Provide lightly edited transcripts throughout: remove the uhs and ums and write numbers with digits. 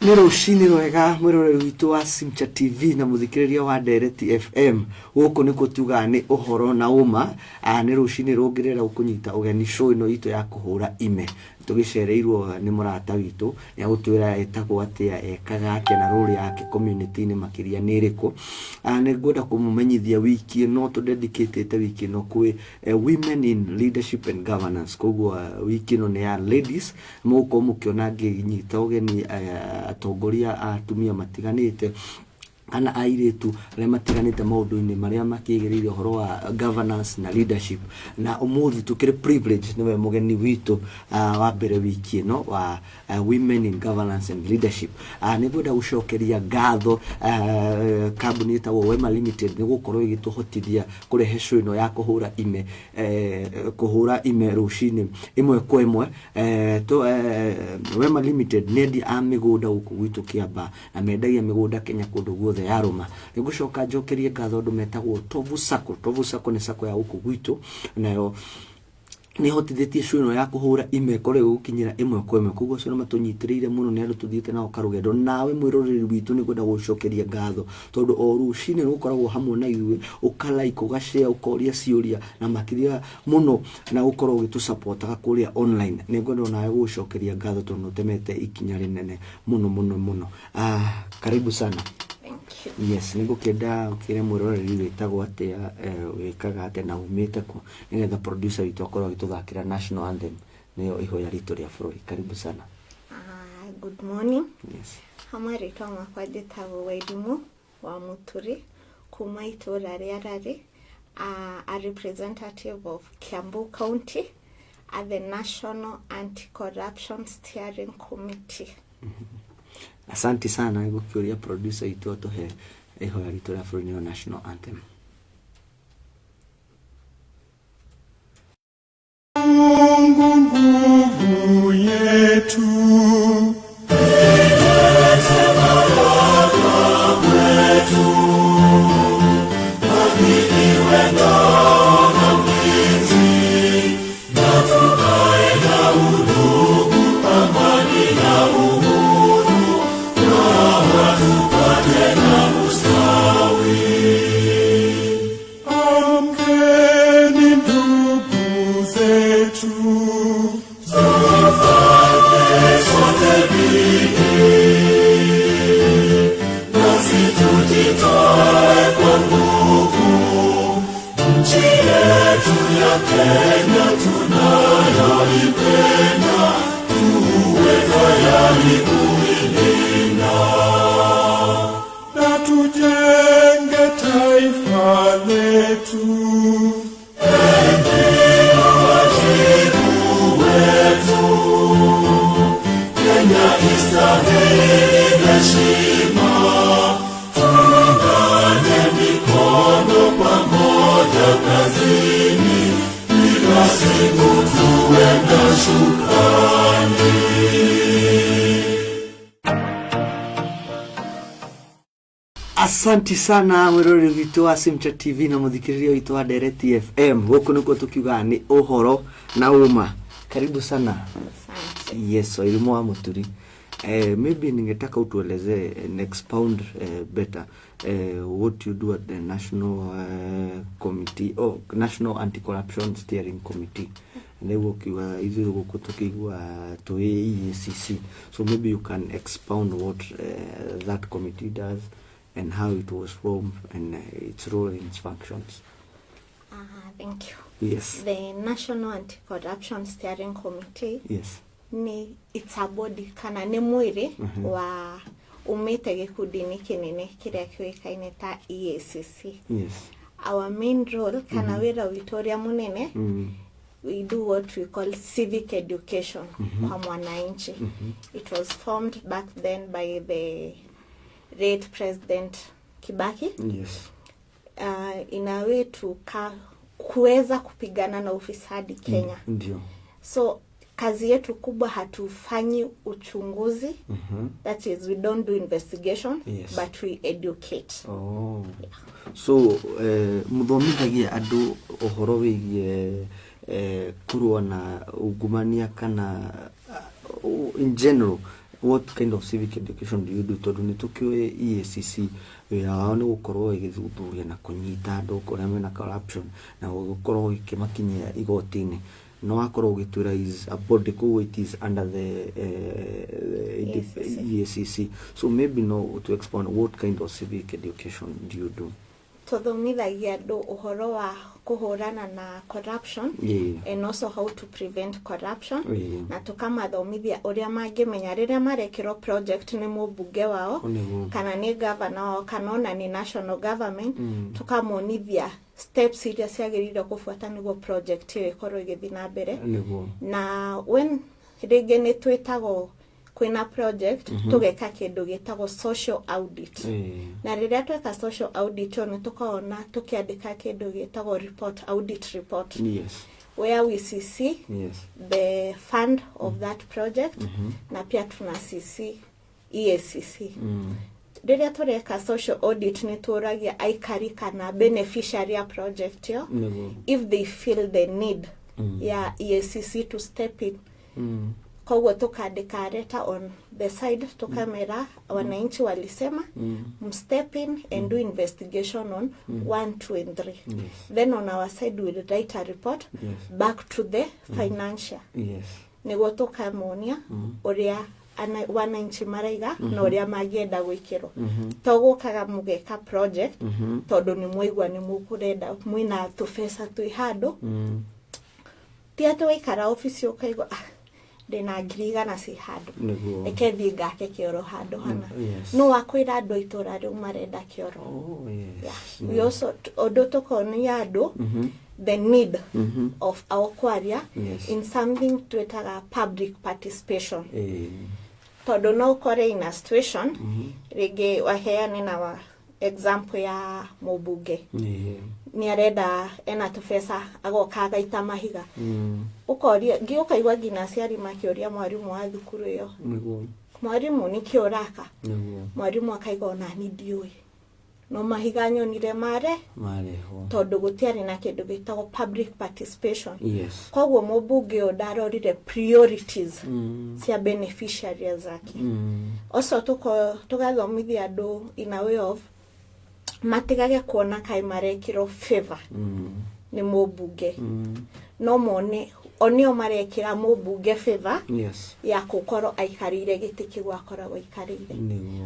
Nĩ rũcinĩ rwega mwĩroreri witũ wa Simcha TV na mũthikĩrĩria wa Ndereti FM. Gũkũ nĩkuo tugaga nĩ ũhoro na ũma. Nĩ rũcinĩ rũngĩrĩra gũkũnyita ũgeni show ĩno itũ ya kũhũra ime. Tũgĩcereirwo nĩ mũrata witũ ya gũtwĩra etagwo atĩa, ekaga atĩa na role yake community-inĩ makĩria nĩ ĩrĩkũ. Nĩ ngwenda kũmũmenyithia wiki ĩno tũ-dedicate wiki ĩno kwĩ women in leadership and governance. Koguo wiki ĩno nĩ ya ladies. Mũgũkorwo mũkĩona ngĩnyita ũgeni atongoria atumia matiganĩte kana airĩtu arĩa matiganĩte maũndũ-inĩ marĩa makĩgĩrĩire ũhoro wa governance na leadership. Na ũmũthĩ tũkĩrĩ privilege nĩwe mũgeni witũ wa mbere wiki ĩno wa women in governance and leadership. Nĩ ngwenda gũcokeria ngatho kambuni ĩtagwo Wema Limited nĩ gũkorwo ĩgĩtũhotithia kũrehe show ĩno ya kũhũra ime rũcinĩ ĩmwe kwa ĩmwe. Wema Limited nĩ endia a mĩgũnda gũkũ gwitũ Kĩamba na mendagia mĩgũnda Kenya kũndũ guothe ya Roma. Nĩ ngũcoka njokerie ngatho andũ metagwo Tovu Sacco. Tovu Sacco nĩ sacco ya gũkũ gwitũ, nayo nĩ hotithĩtie show ĩno ya kũhũra ime kore gũkinyĩra ĩmwe kwa ĩmwe. Koguo cio matũnyitĩrĩire mũno nĩ andũ tũthiĩte nao karũgendo. Nawe mwĩroreri witũ nĩ ngwenda gũcokeria ngatho tondũ o rũcinĩ rũkoragwo hamwe na ithuĩ, ũkalike, ũgashare, ũkoria ciũria na makĩria mũno na ũkorwo ũgĩtũsupportaga kũrĩa online. Nĩ ngwenda nawe gũcokeria ngatho tondũ ũtemete ikinya rĩnene mũno. Karibu sana. Yes, nĩngũkĩenda ũkĩre mwĩroreri wĩtagwo atĩa, wĩkaga atĩa na umĩte kũ, nĩgetha producer witũ akorwo agĩtũthakĩra national anthem nĩyo ihoya ritũ rĩa bũrũri. Karibu sana. Good morning. Yes. Hamarĩtwa makwa njĩtagwo Wairimu wa Muturi kuma itũra rĩa Rari, a representative of Kiambu County at the National Anti-Corruption Steering Committee. Asante sana. Nĩngũkĩũria producer witũ atũhe ihoya ritũ rĩa bũrũri nĩyo national anthem. Nguvu yetu Asante sana mwĩroreri witũ wa Simcha TV na mũthikĩrĩria witũ wa Ndereti FM. Gũkũ nĩkuo tũkiugaga nĩ ũhoro na ũma. Karibu sana. Yes, Wairimu wa Muturi. Maybe ningetaka utueleze and expound better what you do at the National Committee or National Anti-Corruption Steering Committee. Nĩguo kiuga ithuĩ gũkũ tũkĩigua tũĩ EACC. So maybe you can expound what that committee does and how it was formed and its role and its functions. Thank you. Yes. The National Anti-Corruption Steering Committee, yes, it's a body kana nĩ mwĩrĩ wa umĩte gĩkundi-inĩ kĩnene kĩrĩa kĩoĩkaine ta EACC. Yes. Our main role kana wĩra witũ ũrĩa mũnene, we do what we call civic education kwa mwananchi. It was formed back then by the late President Kibaki. Yes. In a way to kuweza kupigana na ufisadi Kenya. Ndio. So kazi yetu kubwa hatufanyi uchunguzi. That is, we don't do investigation, yes, but we educate. Oh. Yeah. So muthomithagia andu uhoro wigie kurua na ungumania kana in general what kind of civic education do you do? Tondu ni tukioe EACC yao ni gukorwo igithuthuria na kunyita andu kuria mena corruption na gukorwo ikimakinyia igotini. No akorwo gitwira is a body ko it is under the EACC. So maybe no to expand what kind of civic education do you do? Tuthomithagia andu uhoro wa kuhurana na corruption, and also how to prevent corruption, na tukamathomithia uria mangimenya riria marekiro project ni mubunge wao kana ni governor wao kana ona ni national government, tukamonithia steps iria ciagirire kufuata niguo project iyo ikorwo igithi na mbere. Na when rege ni twetago kwina project tugeka kindu gitagwo social audit, na riria tweka social audit ono tukaona tukiandika kindu gitagwo audit report, where we see the fund of that project, na pia tuna CC EACC. Riria tureka social audit ni turagia aikari kana beneficiary ya project yo, if they feel the need ya EACC to step in. Kwa tukandika letter on the side tukamera wananchi walisema step in and do investigation on 1, 2 and 3. Then on our side we write a report back to the financial. Niguo tukamonia uria wananchi maraiga na uria magienda gwikiro. Togukaga mugeka project tondu ni muigwa ni mukurenda mwina tufesa twi handu. Tia tuikara office ukaigwa dena griga na si hadu ekethi ngake kioro hadu hana no akwira andu itura ri marenda kioro. We also odo tukonia andu the need of our kwaria in something twetaga public participation. Todo no kore in a situation rege waheane na wa example ya mubunge ni arenda ena tufesa agoka gaita mahiga ukoria giokaigwa gina ciari makioria mwarimu wa thukuru yo mwarimu ni kioraka mwarimu akaiga ona ni ndiui no mahiga nyonire mare ho tondu gutiari na kindu gitagwo public participation. Koguo mubunge odarorire priorities cia beneficiaries zake. Also tugathomithia andu in a way of matigage kuona kai marekiro favor ni mubunge no mone onio marekira mubunge favor ya gukoro aikarire gitiki gwakoragwo ikarire.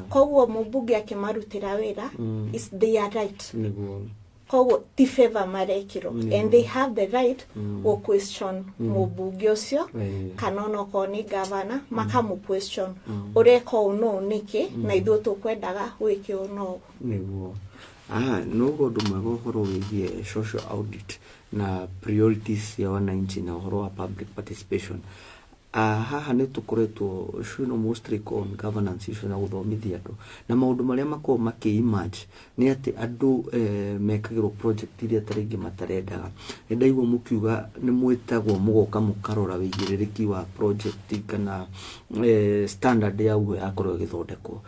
Koguo mubunge akimarutira wira is their right. Koguo ti favor marekiro and they have the right to question mubunge ucio kana no koni governor makamu question ureko uno niki na ithu tukwendaga wiki uno niguo. No godu magohoro wigie social audit na priorities ya wananchi na uhoro wa public participation. Haha ni tukoretwo shino mostly on governance issue na uthomithia andu na maundu maria mako make-emerge ni ati andu mekagirwo project iria taringi matarendaga. Ndaigwa mukiuga ni mwetagwo mugoka mukarora wigiririki wa project kana standard ya uwe akorwo githondekwo.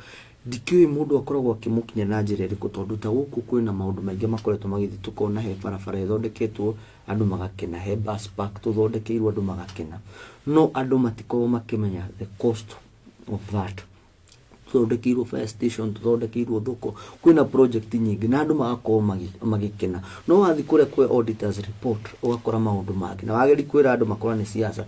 Dikiwe mundu akoragwo akimukinya na njira iriku tondu ta guku kwina maundu maingi makoretwo magithi tukona he barabara ithondeketwo andu magakena, he bus park tuthondekeirwo andu magakena, no andu matiko makimenya the cost of that. Tuthondekeirwo fire station, tuthondekeirwo thoko, kwina project nyingi na andu magakorwo magikena, no wathi kure kwe auditors report ugakora maundu mangi na wageri kwira andu makora ni siasa.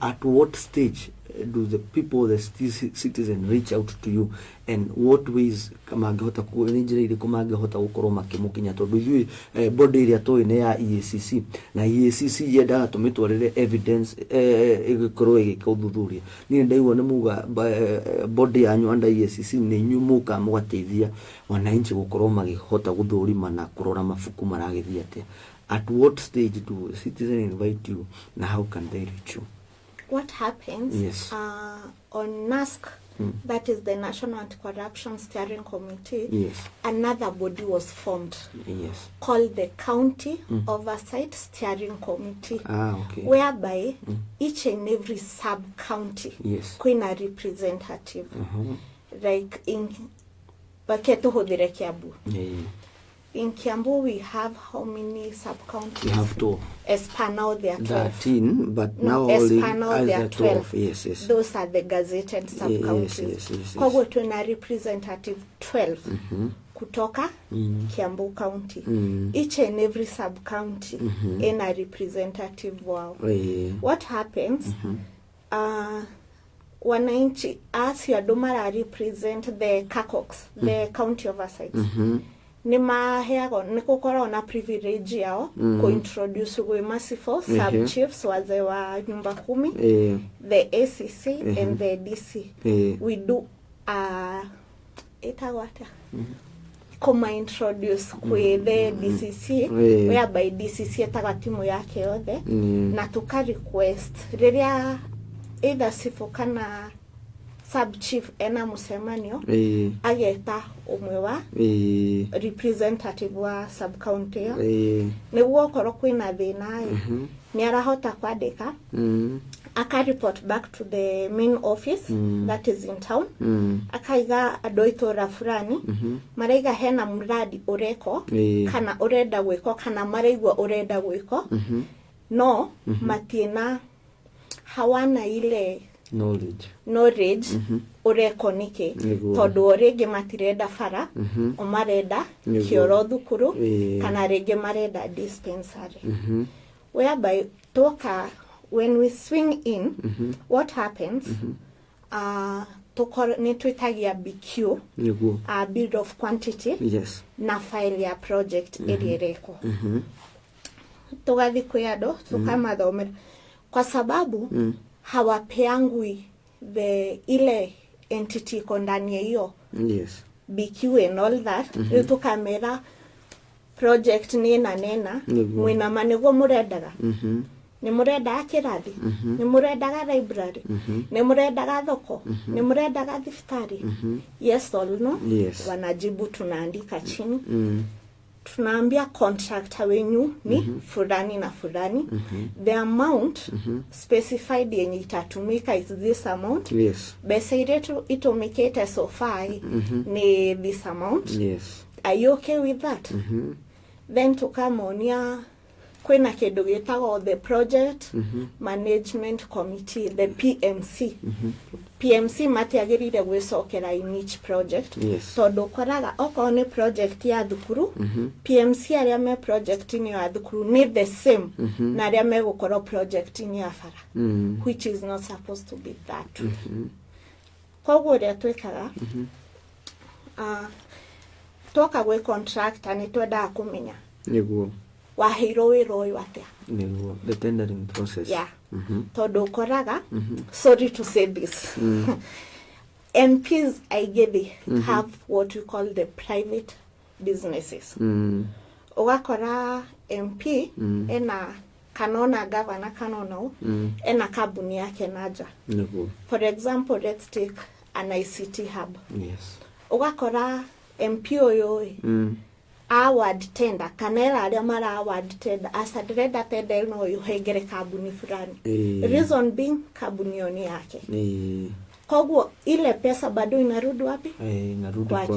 At what stage do the people, the citizen reach out to you, and what ways kamangehota kuenjira iri kumangehota gukorwo makimukinya tondu ithui body iria toine ya EACC na EACC yenda tumitwarire evidence igikorwo igikuthuthuria. Ni ndaigwa ni muga body yanyu under EACC ni nyumuka mugateithia wananchi gukorwo magihota guthurima na kurora mafuku maragithia atia. At what stage do citizens invite you and how can they reach you? What happens on NASC, that is the National Anti-Corruption Steering Committee, another body was formed called the County Oversight Steering Committee, whereby each and every sub-county queen a representative, like in Baketo Hodire Kiabu. In Kiambu, we have how many sub-counties? We have 12. As per now, there are 12. 13, but No, now as only per now, there are 12. Yes, yes. Those are the gazetted sub-counties. Yes. Kogo tuna representative 12 kutoka Kiambu County. Each and every sub-county in a representative wow. What happens? Wananchi, as your domara represent the CACOX, the county oversights. Nima heago nikukora na privilege yao introduce we merciful sub chiefs waze wa nyumba 10, the ACC and the DC. We do etawata koma introduce kwe the DCC whereby DCC etaga timu yake yothe na tuka request riria either sifokana sub chief ena musemanio ageta umwe representative wa sub county niguo koro kwina thina ni arahota kwandika aka report back to the main office that is in town akaiga adoitora fulani maraiga hena mradi ureko kana urenda gwiko kana maraigwa urenda gwiko no matina hawana ile knowledge ureko nike todo rege matireda fara omareda kioro thukuru kana rege mareda dispensary whereby toka when we swing in what happens ni twitagia BQ a build of quantity na file ya project ereko togathi kuyado tukamathomera kwa sababu hawapeangwi the ile entity kondani hiyo BQ and all that tukamera project nena mwina manego murendaga ni murenda akirathi ni murenda library ni murenda thoko ni murenda thiftari yes or no wanajibu tunaandika chini tunaambia contractor wenyu ni fulani na fulani the amount specified yenye itatumika is this amount besa ile itumikete so far ni this amount are you okay with that then tukamonia kwena kedo getago the project management committee the PMC PMC matiagirire gwicokera in each project todo koraga okone project ya thukuru PMC aria me project ni ya thukuru ni the same na aria me gukoro project ni ya fara which is not supposed to be that kogo ria twekaga toka gwe contractor ni twenda kumenya niguo wahiro wiro watia niguo the tendering process todo koraga sorry to say this MPs aigedi have what we call the private businesses ugakora MP ena kanona governor kanona ena kabuni yake naja for example let's take an ICT hub ugakora MP oyo award tender kanera aria mara award tender asadreda tender no yuhegere kabuni fulani reason being kabuni yoni yake kogo ile pesa bado inarudi wapi inarudi kwake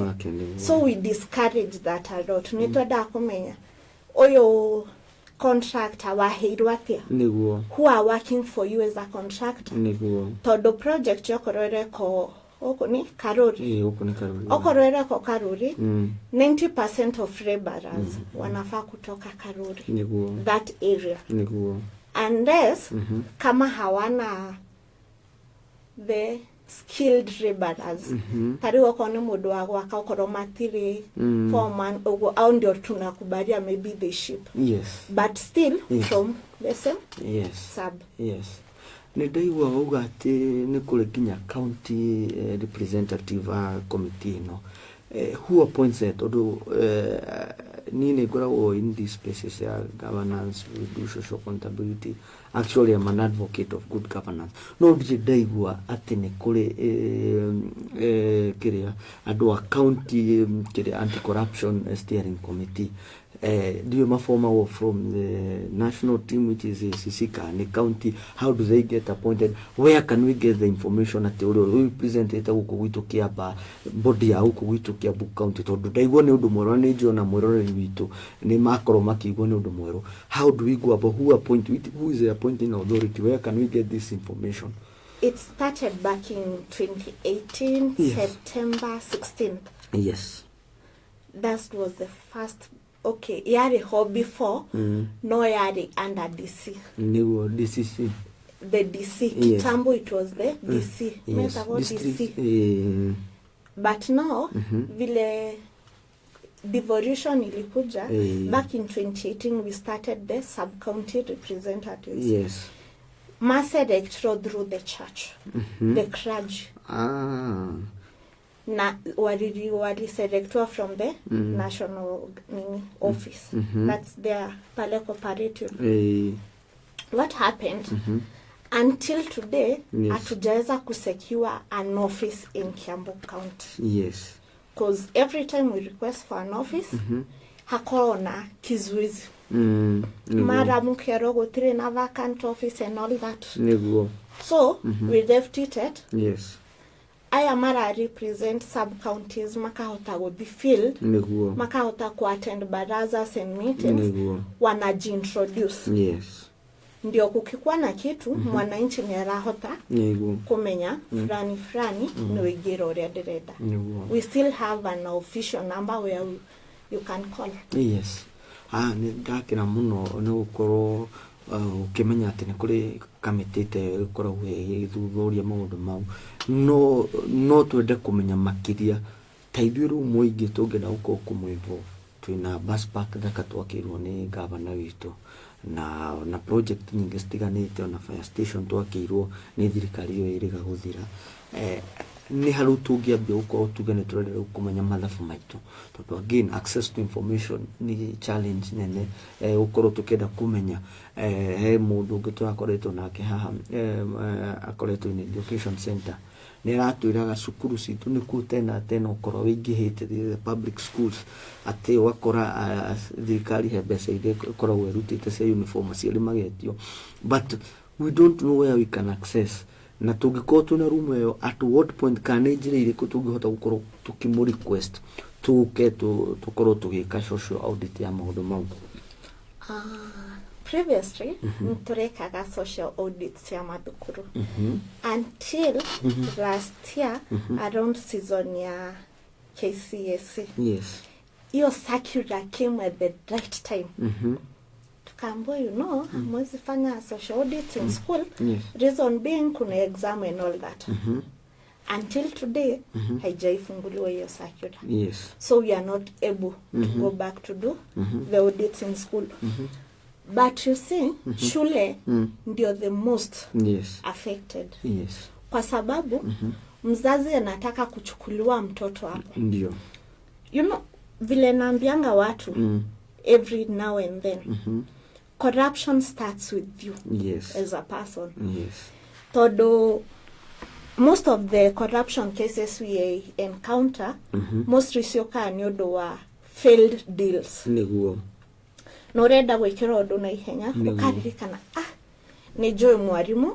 so we discourage that a lot nitoda kumenya oyo contractor wahirwa atia niguo who are working for you as a contractor niguo todo project yokorore ko okoni karori okoni karori okorore ko karori 90% of laborers wanafaa kutoka karori niguo that area niguo unless kama hawana the skilled laborers tariwa kwa ni mudu wa wakakoro matiri foreman ogo au ndio tunakubalia maybe the ship but still from the same sub Nidaiwa uga ati ni kule kinya county representative committee no who appoints it odo nini gora in these places ya governance we do social accountability Actually, I'm an advocate of good governance. No ndaigua ati ni kuri kiria andu a county kiria anti-corruption steering committee. Do you former from the national team, which is Sisika and the county? How do they get appointed? Where can we get the information at the we present it huko gwitu Kiaba body ya huko gwitu Kiambu county to ndaigua ni undu mwero ni John Mwiroreri witu ni makoro makigwa ni undu mwero. How do we go about who is the appointing authority? Where can we get this information? It started back in 2018, yes. September 16th. Yes. That was the first. Okay, yari ho before, no yari under DC. New DCC. The DC. Yes. Kitambo it was the DC. Yes. DC. But now, vile devolution ilikuja, back in 2018 we started the sub-county representatives. Yes. Mass electoral through the church, the clergy. Na wali selected from the national office. That's their pale cooperative. What happened until today? Hatujaweza kusecure an office in Kiambu County. Yes. Because every time we request for an office, hakona kizuizi. Mara mukero gutire na vacant office and all that. So we left it at. Yes. Aya mara represent sub-counties makahota will be filled. Makahota ku attend barazas and meetings. Wanajiintroduce. Yes. Ndio kukikuwa na kitu mwananchi ni rahota kumenya fulani ni wigiro uri adireda. We still have an official number where you can call. Yes. Ni ndakira muno ni gukoro ukimenya ati ni kuri kamitite gukoragwo igithuthuria maundu mau no twende kumenya makiria taithio ru muingi tungena uko kumwivo twina bus park thaka twakirwo ni governor witu na project nyingi stiganite na fire station twakirwo ni thirikari yo iriga guthira ni haru tungiambia uko tugene turere kumenya mathafu maitu tondu again access to information ni challenge nene ukoro tukenda kumenya he mundu ungitu akoretwo nake haha akoretwo in education center ni ratwiraga cukuru citu ni kutena ukoro wingihite the public schools ati wakora thirikari he mbeca ire koragwo irutite cia uniform cia magetio, but we don't know where we can access. Na tungiko tuna room yo at what point can ejire ko tungihota gukoro tukimu request tuke tukoro tugika social audit ya maundu mau. Previously turekaga social audits ya madukuru until last year around season ya KCSE. Yes. Iyo circular came at the right time. Tukambo, mwezi fanya social audits in school. Yes. Reason being kuna exam and all that. Until today, haijaifunguliwa hiyo circular. Yes. So we are not able to go back to do the audits in school. But you see, shule ndio the most affected. Yes. Kwa sababu mzazi anataka kuchukuliwa mtoto hapo. Ndio. Vile naambianga watu every now and then. Corruption starts with you as a person. Yes. Todo most of the corruption cases we encounter most risioka nyodo wa failed deals. Niguo. Norenda gwikira undu na ihenya ukaririkana nijoe mwarimu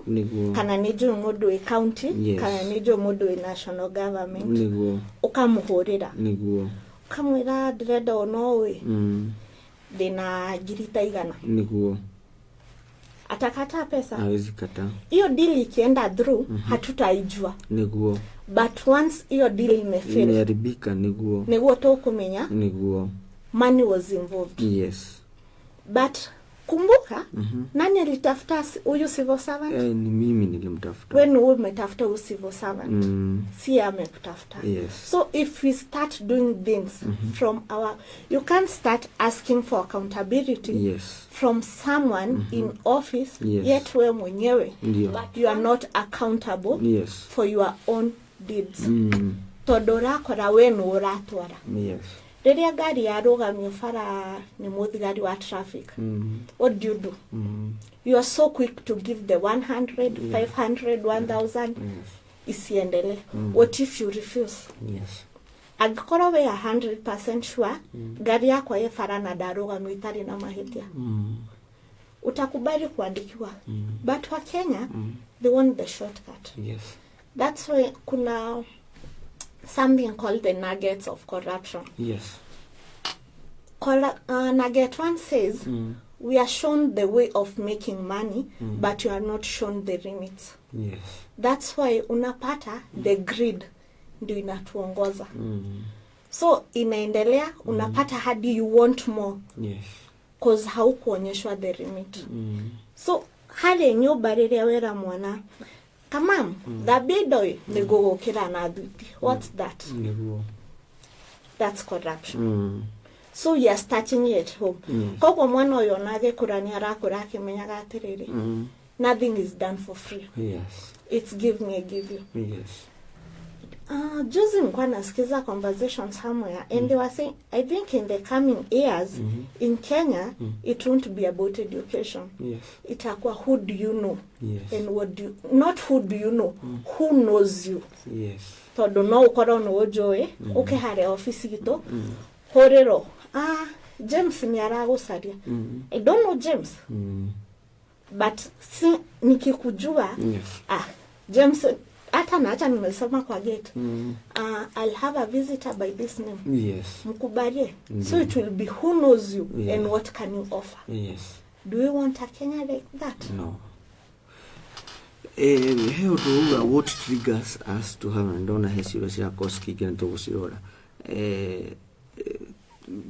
kana nijoe mundu we county kana nijoe mundu we national government niguo ukamuhurira niguo ukamwira ndirenda onowe dina girita igana niguo atakata pesa hawezi kata hiyo deal ikienda through hatutaijua niguo but once hiyo deal imefail imeharibika niguo to kumenya niguo money was involved. Yes. But kumbuka nani alitafuta huyu civil servant? Ni mimi nilimtafuta. When wewe umetafuta huyu civil servant si amekutafuta. Yes. So if we start doing things from you can't start asking for accountability from someone in office yet wewe mwenyewe but you are not accountable for your own deeds. Todora kora wenu uratwara. Yes. Reria gari yarugamio bara ni muthigari wa traffic. What do? You are so quick to give the 100, 500, 1000 isiendele. What if you refuse? Yes. Agikoro we 100% sure gari yako ye bara na darugamio itari na mahitia. Utakubali kuandikiwa. But wa Kenya, they want the shortcut. Yes. That's why kuna something called the nuggets of corruption. Yes. Nugget 1 says, we are shown the way of making money, but you are not shown the limits. Yes. That's why unapata the greed ndio inatuongoza. So inaendelea unapata hadi you want more. Yes. Cause haukuonyeshwa the limit. So hali nyumba rĩrĩa wera mwana kamam the bidoi nigogokira na duty. What's that? That's corruption. So you are starting it at home. Koko mwana oyo nage kurani arakura akimenyaga atiriri. Nothing is done for free. Yes. It's give me, I give you. Yes. Juzi nilikuwa nasikiza conversation somewhere and they were saying, I think in the coming years in Kenya it won't be about education. Yes. Itakuwa who do you know? Yes. And what do you, not who do you know, who knows you? Yes. Todo no ukora no ojoe, okay hare office gito. Horero. James ni aragusaria. I don't know James. But si nikikujua James hata naacha nimesoma kwa gate. I'll have a visitor by this name. Yes. Mkubarie. So it will be who knows you and what can you offer. Yes. Do we want a Kenya like that? No. Heo tuuga what triggers us to have ndona hesiro cia koski gento gusirora.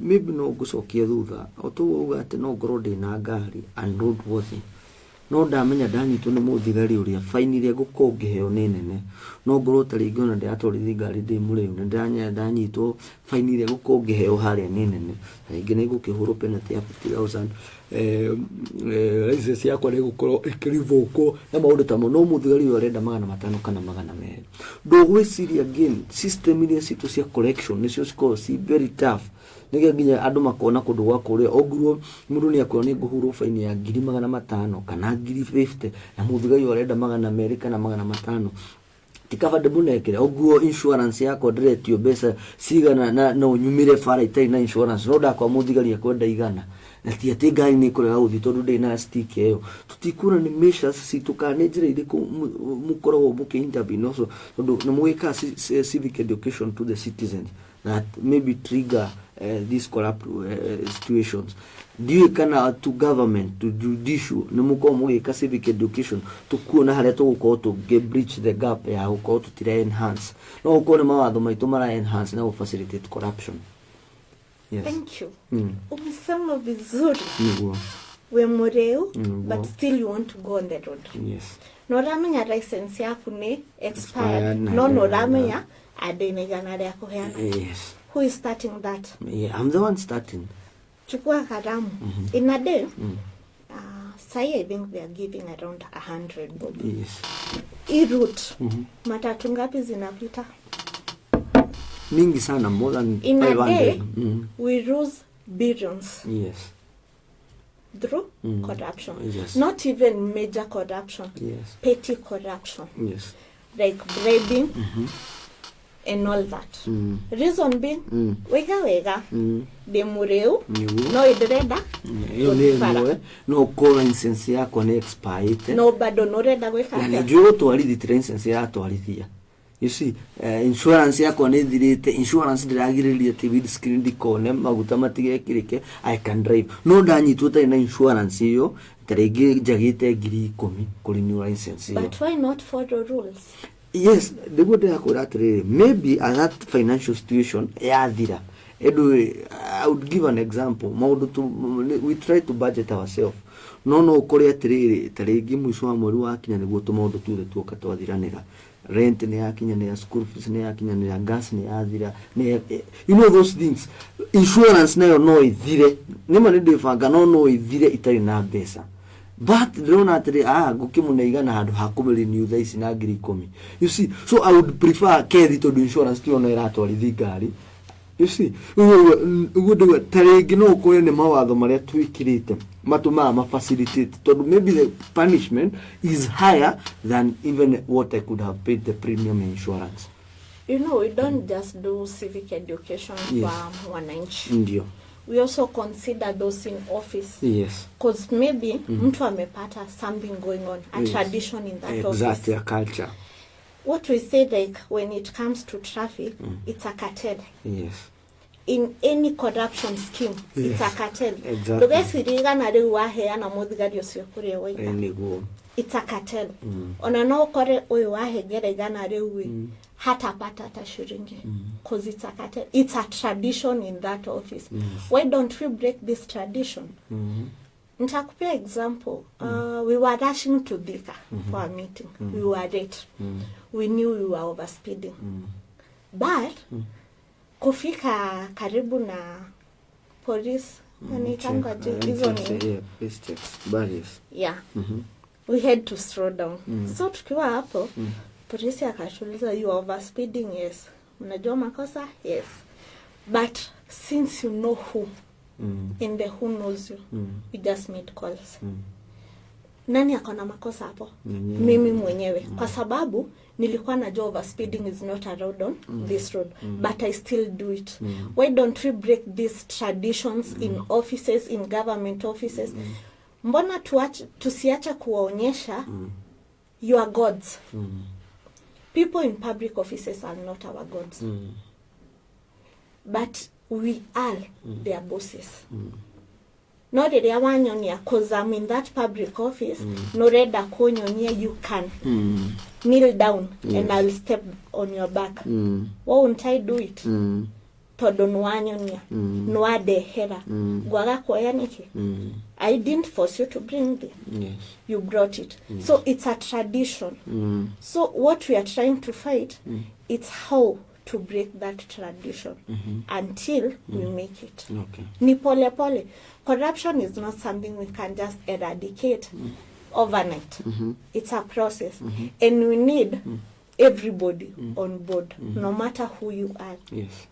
Maybe no gucokia thutha. Otuuga ate no ngoro ndina ngari and road worthy. No ndamenya ndanyitwo nĩ mũthigari ũrĩa faini ĩrĩa ngũkorwo ngĩheo nĩ nene no ngorwo tarĩ ngĩona ndĩratwarithia ngari ndĩ mũrĩu na ndanyitwo faini ĩrĩa ngũkorwo ngĩheo harĩa nĩ nene rĩngĩ nĩ ngũkĩhũrwo penalty ya 50,000 license yakwa nĩ ngũkorwo ĩkĩrivũkwo na maũndũ ta mo no mũthigari ũyũ arenda 500 kana 200 ndũgwĩciria again system iria citũ cia correction nĩcio cikoragwo ci very tough nige nginya andu makona kundu gwa kuria ogurwo mundu ni akwona nguhurwo faini ya 500 kana 50 na muthigai orenda 200 kana 500 tikaba de munekere ogurwo insurance yako ndiretio besa sigana na no nyumire fara itai na insurance no dakwa muthigai akwenda igana na ti ati ngari ni kurega uthi tondu ndi na stick eyo tutikura ni measures situkane njira iriku mukorwo muke intervene no so tondu no mweka civic education to the citizens that maybe trigger these corrupt situations. Do you can to government, to judicial, no muko civic education to kuona haria tugukorwo to breach the gap ya gukorwo tutira enhance no ukone mawatho maitu mara enhance na facilitate corruption. Yes. Thank you. Umesema vizuri. We mureu but still you want to go on the road. Yes. No ramenya license yaku ni expired. No ramenya adenegana ya kuheana. Yes. Who is starting that? Yeah, I'm the one starting. Chukua karamu. In a day, I think they are giving around 100 bob. Yes. E-route. Matatu ngapi zinapita? Mingi sana, more than in 500. In a day, we lose billions. Yes. Through corruption. Yes. Not even major corruption. Yes. Petty corruption. Yes. Like bribing. And all that. Reason being, wega de mureu no idreda no call license yako ne expired no bado no reda gweka na njoo twarithi license ya twarithia. You see, insurance yako ne thirite insurance ndiragiriria TV screen dikone maguta matige kirike I can drive no ndanyitwo tari na insurance iyo tarigi njagite 10,000 kuri new license iyo. But why not follow rules? Yes, the good maybe at that financial situation, I would give an example. We try to budget ourselves. No, Korea Tree, Taregi Muswa Morua, and go to Modo to the Tokato Diranera. Rent ne akinya school fees ne akinya gas ne adira ne you know those things. Insurance no idire. Nema ne defanga no idire itari na besa. But don't gukimuna na hadu hakumeli new days na agri komi. You see, so I would prefer carry to do insurance to no irato ali gari You see, ugudu tarigi no ukore ne mawatho maria twikirite matuma ma facilitate to maybe the punishment is higher than even what I could have paid the premium insurance. You know, we don't just do civic education for wananchi. Ndio. We also consider those in office. Yes. Because maybe mtu amepata something going on, a tradition in that office. Exactly, a culture. What we say, like, when it comes to traffic, it's a cartel. Yes. In any corruption scheme, it's a cartel. Exactly. It's a cartel. Ona no kore oyo wahe gere gana rewe hata pata hata shiringi. Because it's a cartel. It's a tradition in that office. Why don't we break this tradition? Nitakupea example. We were rushing to Thika for a meeting. We were late. We knew we were overspeeding. But kufika karibu na police barriers. Yeah. We had to slow down. So tukiwa hapo polisi akatuliza, you are overspeeding. Yes. Unajua makosa? Yes. But since you know who and the who knows you, we just made calls. Nani akona makosa hapo? Mimi mwenyewe. Kwa sababu nilikuwa najua overspeeding is not allowed on this road, but I still do it. Why don't we break these traditions in offices, in government offices? Mbona tusiacha kuwaonyesha you are gods. People in public offices are not our gods. But we are their bosses. Not the wanyonia, because I'm in that public office, no reda konyonia, you can kneel down and I'll step on your back. Why won't I do it? Todo nwanyonia, nwade hera. Gwaga kwa yaniki. I didn't force you to bring it. Yes. You brought it. So it's a tradition. So what we are trying to fight, it's how to break that tradition until we make it. Okay. Ni pole pole. Corruption is not something we can just eradicate overnight. It's a process. And we need everybody on board, no matter who you are. Yes.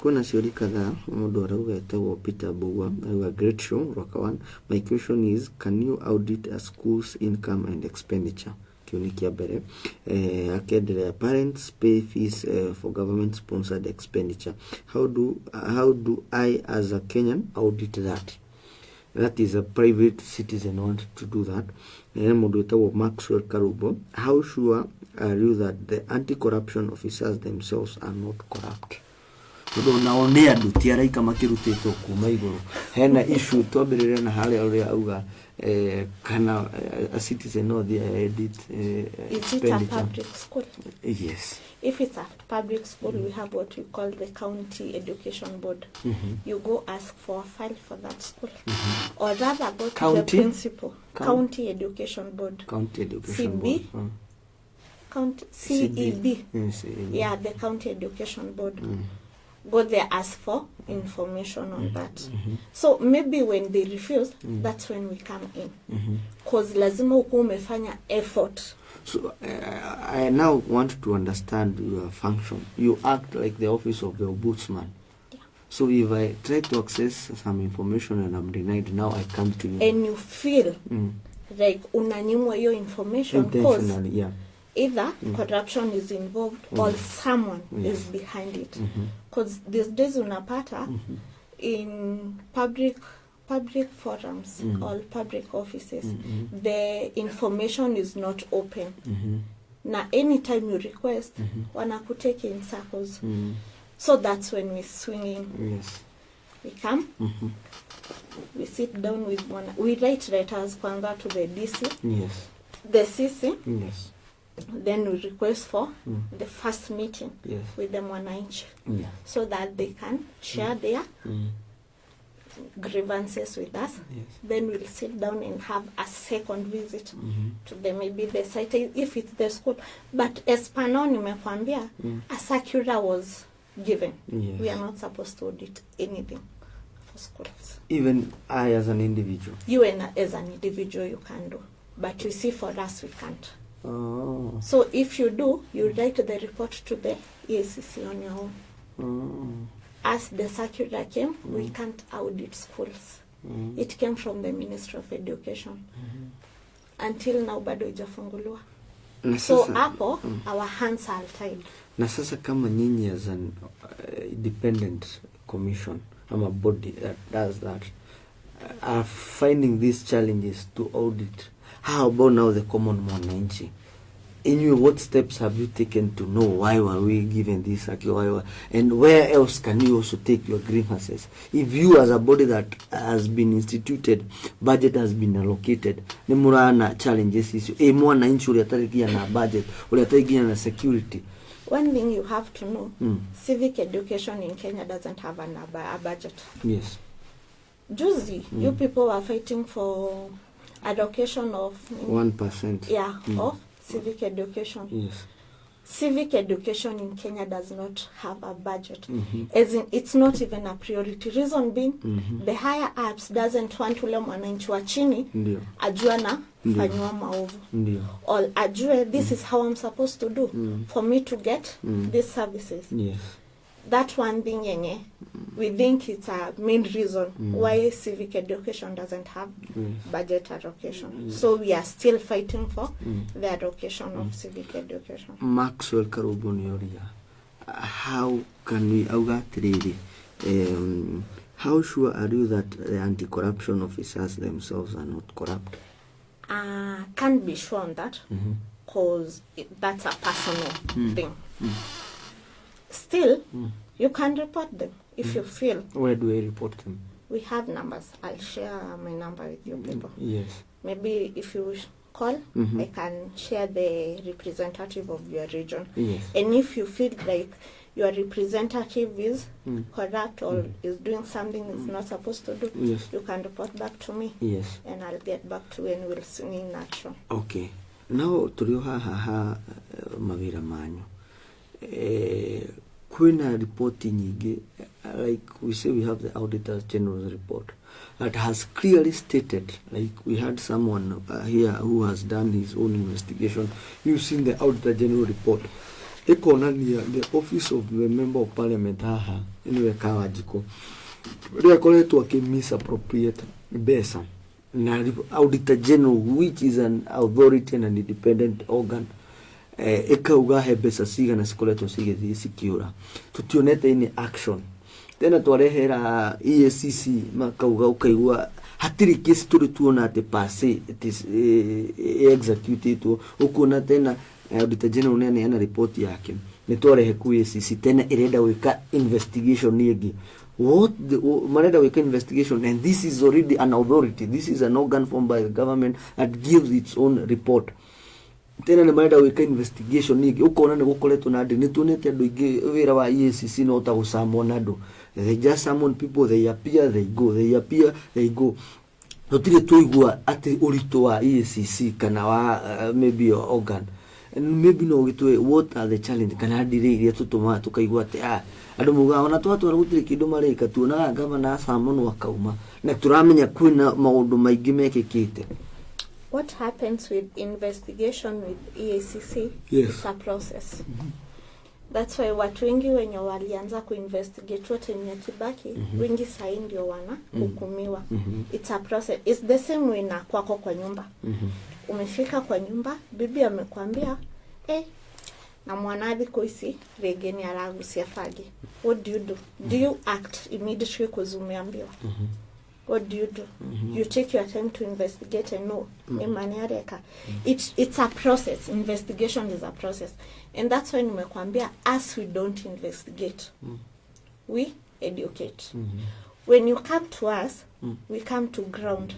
Kuna siori kadhaa mundu arauga etagwo Peter Bogwa a great show Rwaka1. My question is, can you audit a school's income and expenditure? Kionikia bere akendelea, parents pay fees for government sponsored expenditure. How do I as a Kenyan audit that? That is a private citizen want to do that. Mundu etagwo Maxwell Karubo, how sure are you that the anti-corruption officers themselves are not corrupt? Todo naonea ndutiara ikama kirutito kuma iguru hena issue twambirire na hale uri auga kana a citizen no the edit is it a public school? Yes. If it's a public school, we have what we call the county education board. You go ask for a file for that school, or rather go to the principal. County education board. County education CB. Board. County CEB. Yeah, the county education board. Go there, ask for information on that. So maybe when they refuse, that's when we come in. Because lazima ukuwe umefanya effort. So I now want to understand your function. You act like the office of the ombudsman. Yeah. So if I try to access some information and I'm denied, now I come to you. And you feel like unanyimwa your information because either corruption is involved or someone is behind it. Because these days unapata in public forums or public offices, the information is not open. Now anytime you request, wanakutake in circles. So that's when we swing in. Yes. We come, we sit down with one, we write letters kwanza to the DC, yes, the CC, yes. Then we request for the first meeting with the wananchi, so that they can share their grievances with us. Then we'll sit down and have a second visit to maybe the site if it's the school. But as per now, nimekwambia, a circular was given. We are not supposed to audit anything for schools. Even I as an individual? You as an individual you can do. But you see, for us we can't. Oh. So if you do, you write the report to the EACC on your own. As the circular came, we can't audit schools. It came from the Ministry of Education. Until now bado ijafunguliwa. So hapo our hands are tied. Na sasa kama nyinyi as an independent commission, a body that does that, are finding these challenges to audit, how about now the common mwananchi? In you, what steps have you taken to know why were we given this, and where else can you also take your grievances? If you as a body that has been instituted, budget has been allocated, ni murana challenges issue. Mwananchi uliatarikia na budget, uliatarikia na security. One thing you have to know, civic education in Kenya doesn't have a budget. Yes. Juzi, you people are fighting for allocation of 1%. Yeah, of civic education. Yes. Civic education in Kenya does not have a budget. As in, it's not even a priority. Reason being, the higher ups doesn't want ule mwananchi wa chini ajua na fanywa maovu. Or ajue, this is how I'm supposed to do for me to get these services. Yes. That one thing yenye, we think it's a main reason why civic education doesn't have budget allocation. So we are still fighting for the allocation of civic education. Maxwell Karubunioria, how can we how sure are you that the anti-corruption officers themselves are not corrupt? Can't be sure on that because that's a personal thing. Still, you can report them if you feel. Where do I report them? We have numbers. I'll share my number with you people. Yes. Maybe if you call, I can share the representative of your region. Yes. And if you feel like your representative is corrupt or is doing something it's not supposed to do, you can report back to me. Yes. And I'll get back to you and we'll see in action. Okay. Now, tulioha mawira manyo. Kuna reporting nyingi, like we say we have the Auditor General's report that has clearly stated, like we had someone here who has done his own investigation using the Auditor General report. Ekonania the office of the Member of Parliament anyway Kawajiko. They call it to misappropriate besa. Auditor General, which is an authority and an independent organ, ekauga hebesa siga na sikoleto sige thisikura tutionete ini action tena twarehera EACC makauga ukaigua hatiri kesi turi tuona ate passe it is executed ukuna tena Auditor General nene ana report yake nitwarehe ku EACC tena ireda wika investigation nyingi. What the mareda wika investigation, and this is already an authority, this is an organ formed by the government that gives its own report. Tena ni mareda wika investigation nyingi ukona ne gukoretwo na ndi nitunete andu ingi wira wa EACC no ta gusamwo na andu. They just summon people, they appear, they go, they appear, they go. Notire tuigua ati urito wa EACC kana wa maybe your organ, and maybe no gitwe what are the challenge kana ndire iria tutuma tukaigua ati andu muga ona twatwara gutire kindu mareka tuonaga governor asamono akauma na turamenya kwina maundu maingi mekikite. What happens with investigation with EACC is a process. That's why watu wengi wenye walianza kuinvestigate wote ni Kibaki, wengi sahi ndio wana hukumiwa. It's a process. It's the same way na kwako kwa nyumba. Umefika kwa nyumba, bibi amekwambia, na mwanadi koisi regeni aragusia fagi. What do you do? Do you act immediately because umeambiwa? What do you do? You take your time to investigate and know. It's a process. Investigation is a process. And that's why nimekwambia, as we don't investigate, we educate. When you come to us, we come to ground.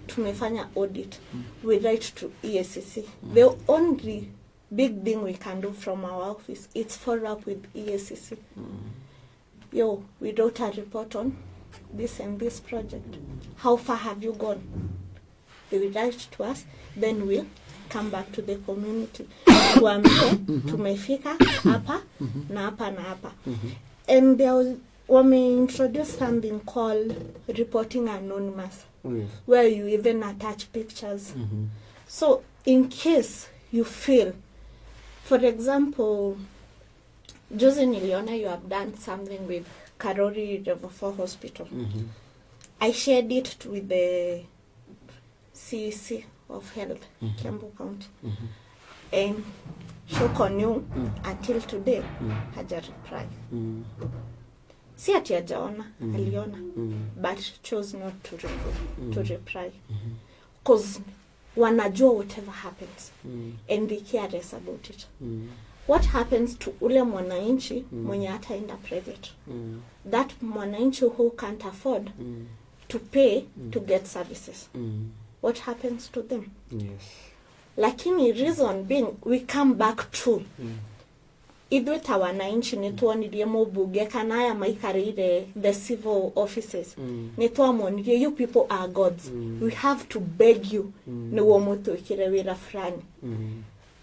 Tumefanya audit. We write to EACC. The only big thing we can do from our office is follow up with EACC. Yo, we wrote a report on this and this project. How far have you gone? They will write to us, then we'll come back to the community. Tumefika hapa na hapa na hapa. And there we introduce something called reporting anonymous, where you even attach pictures. So in case you feel, for example, Juzi niliona you have done something with Karori Level 4 Hospital. I shared it with the CEC of Health, Kiambu County. And shock on you until today, haja reply. Si ati hajaona, aliona, but chose not to reply. Because wanajua whatever happens, and they care less about it. What happens to ule mwananchi mwenye hataenda private? That mwananchi who can't afford to pay to get services. What happens to them? Yes. Lakini reason being, we come back to idwe ta wananchi nituonirie mubuge kana aya maikarire the civil offices nituamonirie you people are gods. We have to beg you niwo mutwikire wira fulani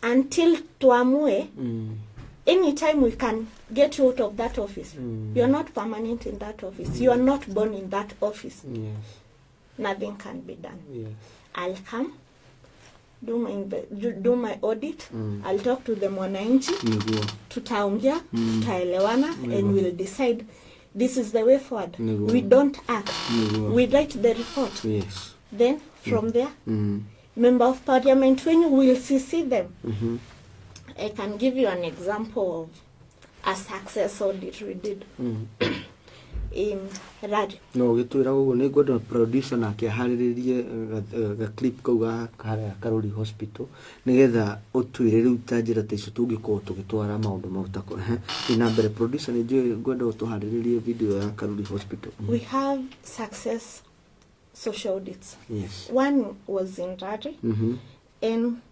until tuamue anytime we can get you out of that office. You're not permanent in that office. You are not born in that office. Yes. Nothing can be done. Yes. I'll come, do my audit. I'll talk to the mwananchi. Tutaongea, tutaelewana, and we'll decide this is the way forward. We don't act. We write the report. Yes. Then from there, member of parliament, when you will see them. I can give you an example of a success audit we did in Radi. No, gitwira gugu ni ngodo producer na kihariririe ga clip kauga Karori Hospital nigetha utwire riu tanjira taicu tungiko tugitwara maundu mautako ina mbere producer ni ngodo tuhariririe video ya Karori Hospital. We have success social audits. Yes. One was in Radi, and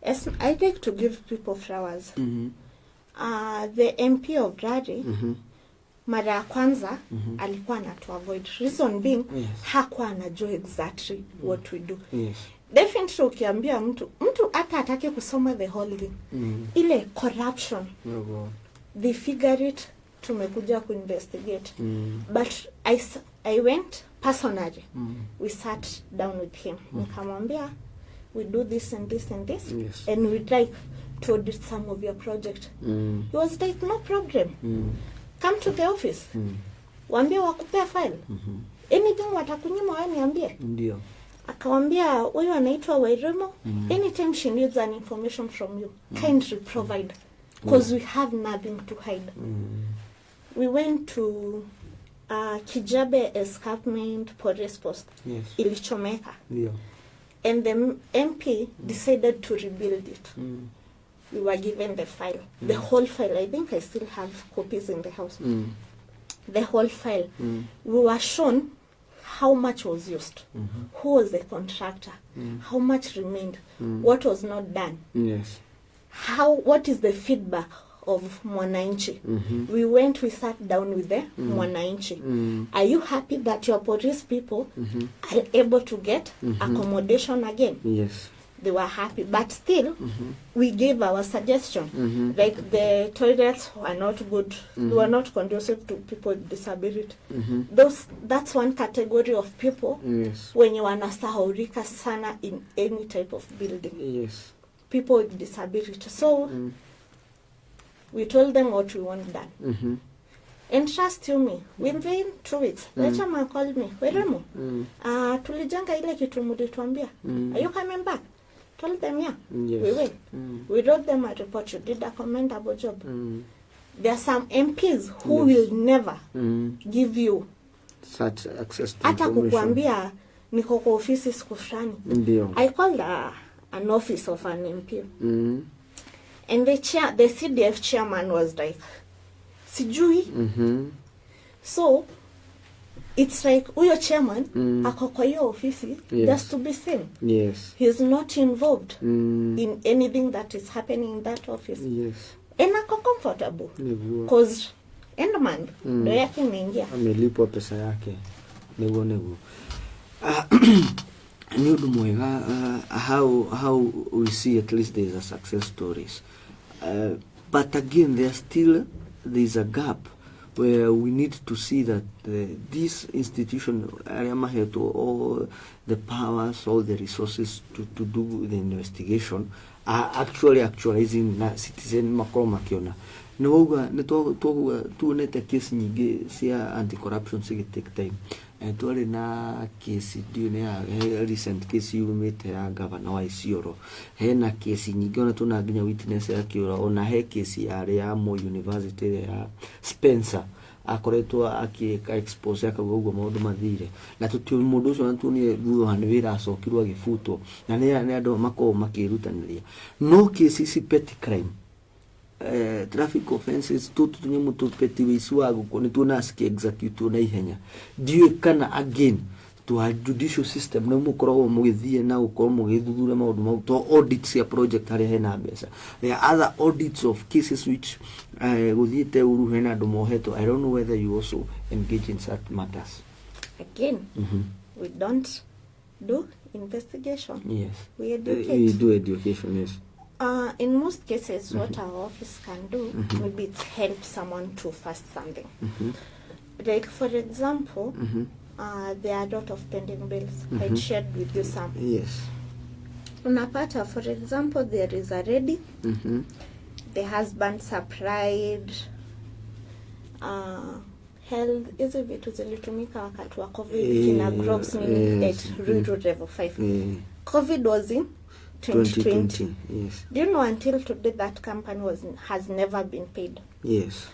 as I like to give people flowers. The MP of Radi, mara ya kwanza alikuwa anatu avoid. Reason being, hakuwa anajua exactly what we do. Yes. Definitely ukiambia mtu hata atake kusoma the whole thing. Ile corruption. They figure it, tumekuja investigate. But I went personally. We sat down with him. Nikamwambia, we do this and this and this. Yes. And we'd like to audit some of your project. He was like, no problem. Come to the office. Waambie wakupea file. Anything watakunyima wewe niambie. Ndio. Akawambia wewe anaitwa Wairemo. Anytime she needs an information from you, kindly provide. Because we have nothing to hide. We went to Kijabe escarpment police post. Yes. Ilichomeka. Ndio. And the MP decided to rebuild it. We were given the file. The whole file. I think I still have copies in the house. The whole file. We were shown how much was used. Who was the contractor? How much remained? What was not done? Yes. What is the feedback of mwananchi? We sat down with the mwananchi. Are you happy that your police people are able to get accommodation again? Yes. They were happy, but still we gave our suggestion. Like the toilets were not good. They were not conducive to people with disability. That's one category of people when you wanasahaurika sana in any type of building. Yes. People with disability. So we told them what we want done. And trust you me, within 2 weeks, Lechama called me, Weremo, tulijanga ile kitu mulituambia. Are you coming back? Told them, yeah. Yes. We will. We wrote them a report. You did a commendable job. There are some MPs who will never give you such access to hata information. kukuambia niko kwa ofisi siku fulani. Ndio. I called an office of an MP. And the CDF chairman was like, sijui. So it's like uyo chairman ako kwa hiyo ofisi just to be seen. Yes. He's not involved in anything that is happening in that office. Yes. And ako comfortable. Because end month ndo yake imeingia. Amelipwa pesa yake. Nego. Ni undu mwega how we see at least there is a success stories. But again there's a gap where we need to see that this institution all the powers, all the resources to do the investigation actualizing na citizen makorwo makiona nä wauga nä tuonete case nyingä cia anti corruption cigä time twarä na case ndiå nä ya recent case yumite ya governor wa Isiolo hena case nyingä ona tuna nginya witness ya kiura ona he case ya Moi University ya Spencer akoretwo akieka expose akaguo uguo maundu mathire na tutio mundu ucio natunie thutha hanä wä ra acokirwo agibutwo na nä andå makorwo makirutanĩria no case ici petty crime traffic offenses tutu tunyamu petty wici wa guko nä tuona aski execute na ihenya ndiyo kana again to a judicial system no mukoragwo mugithie na gukorwo mugithuthura maundu mau to audits ya project hari hena mbeca there are other audits of cases which guthiite uru hena andu mohetwo. I don't know whether you also engage in such matters again. We don't do investigation. Yes, we educate. We do education. Yes. In most cases, what our office can do, maybe it's help someone to fast something. Like for example, there are a lot of pending bills. I shared with you some. Yes. Unapata, for example, there is a lady. The husband supplied health hizi vitu zilitumika wakati wa COVID kina crops nini at rural level 5. COVID was in 2020. Yes. Do you know until today that company has never been paid? Yes.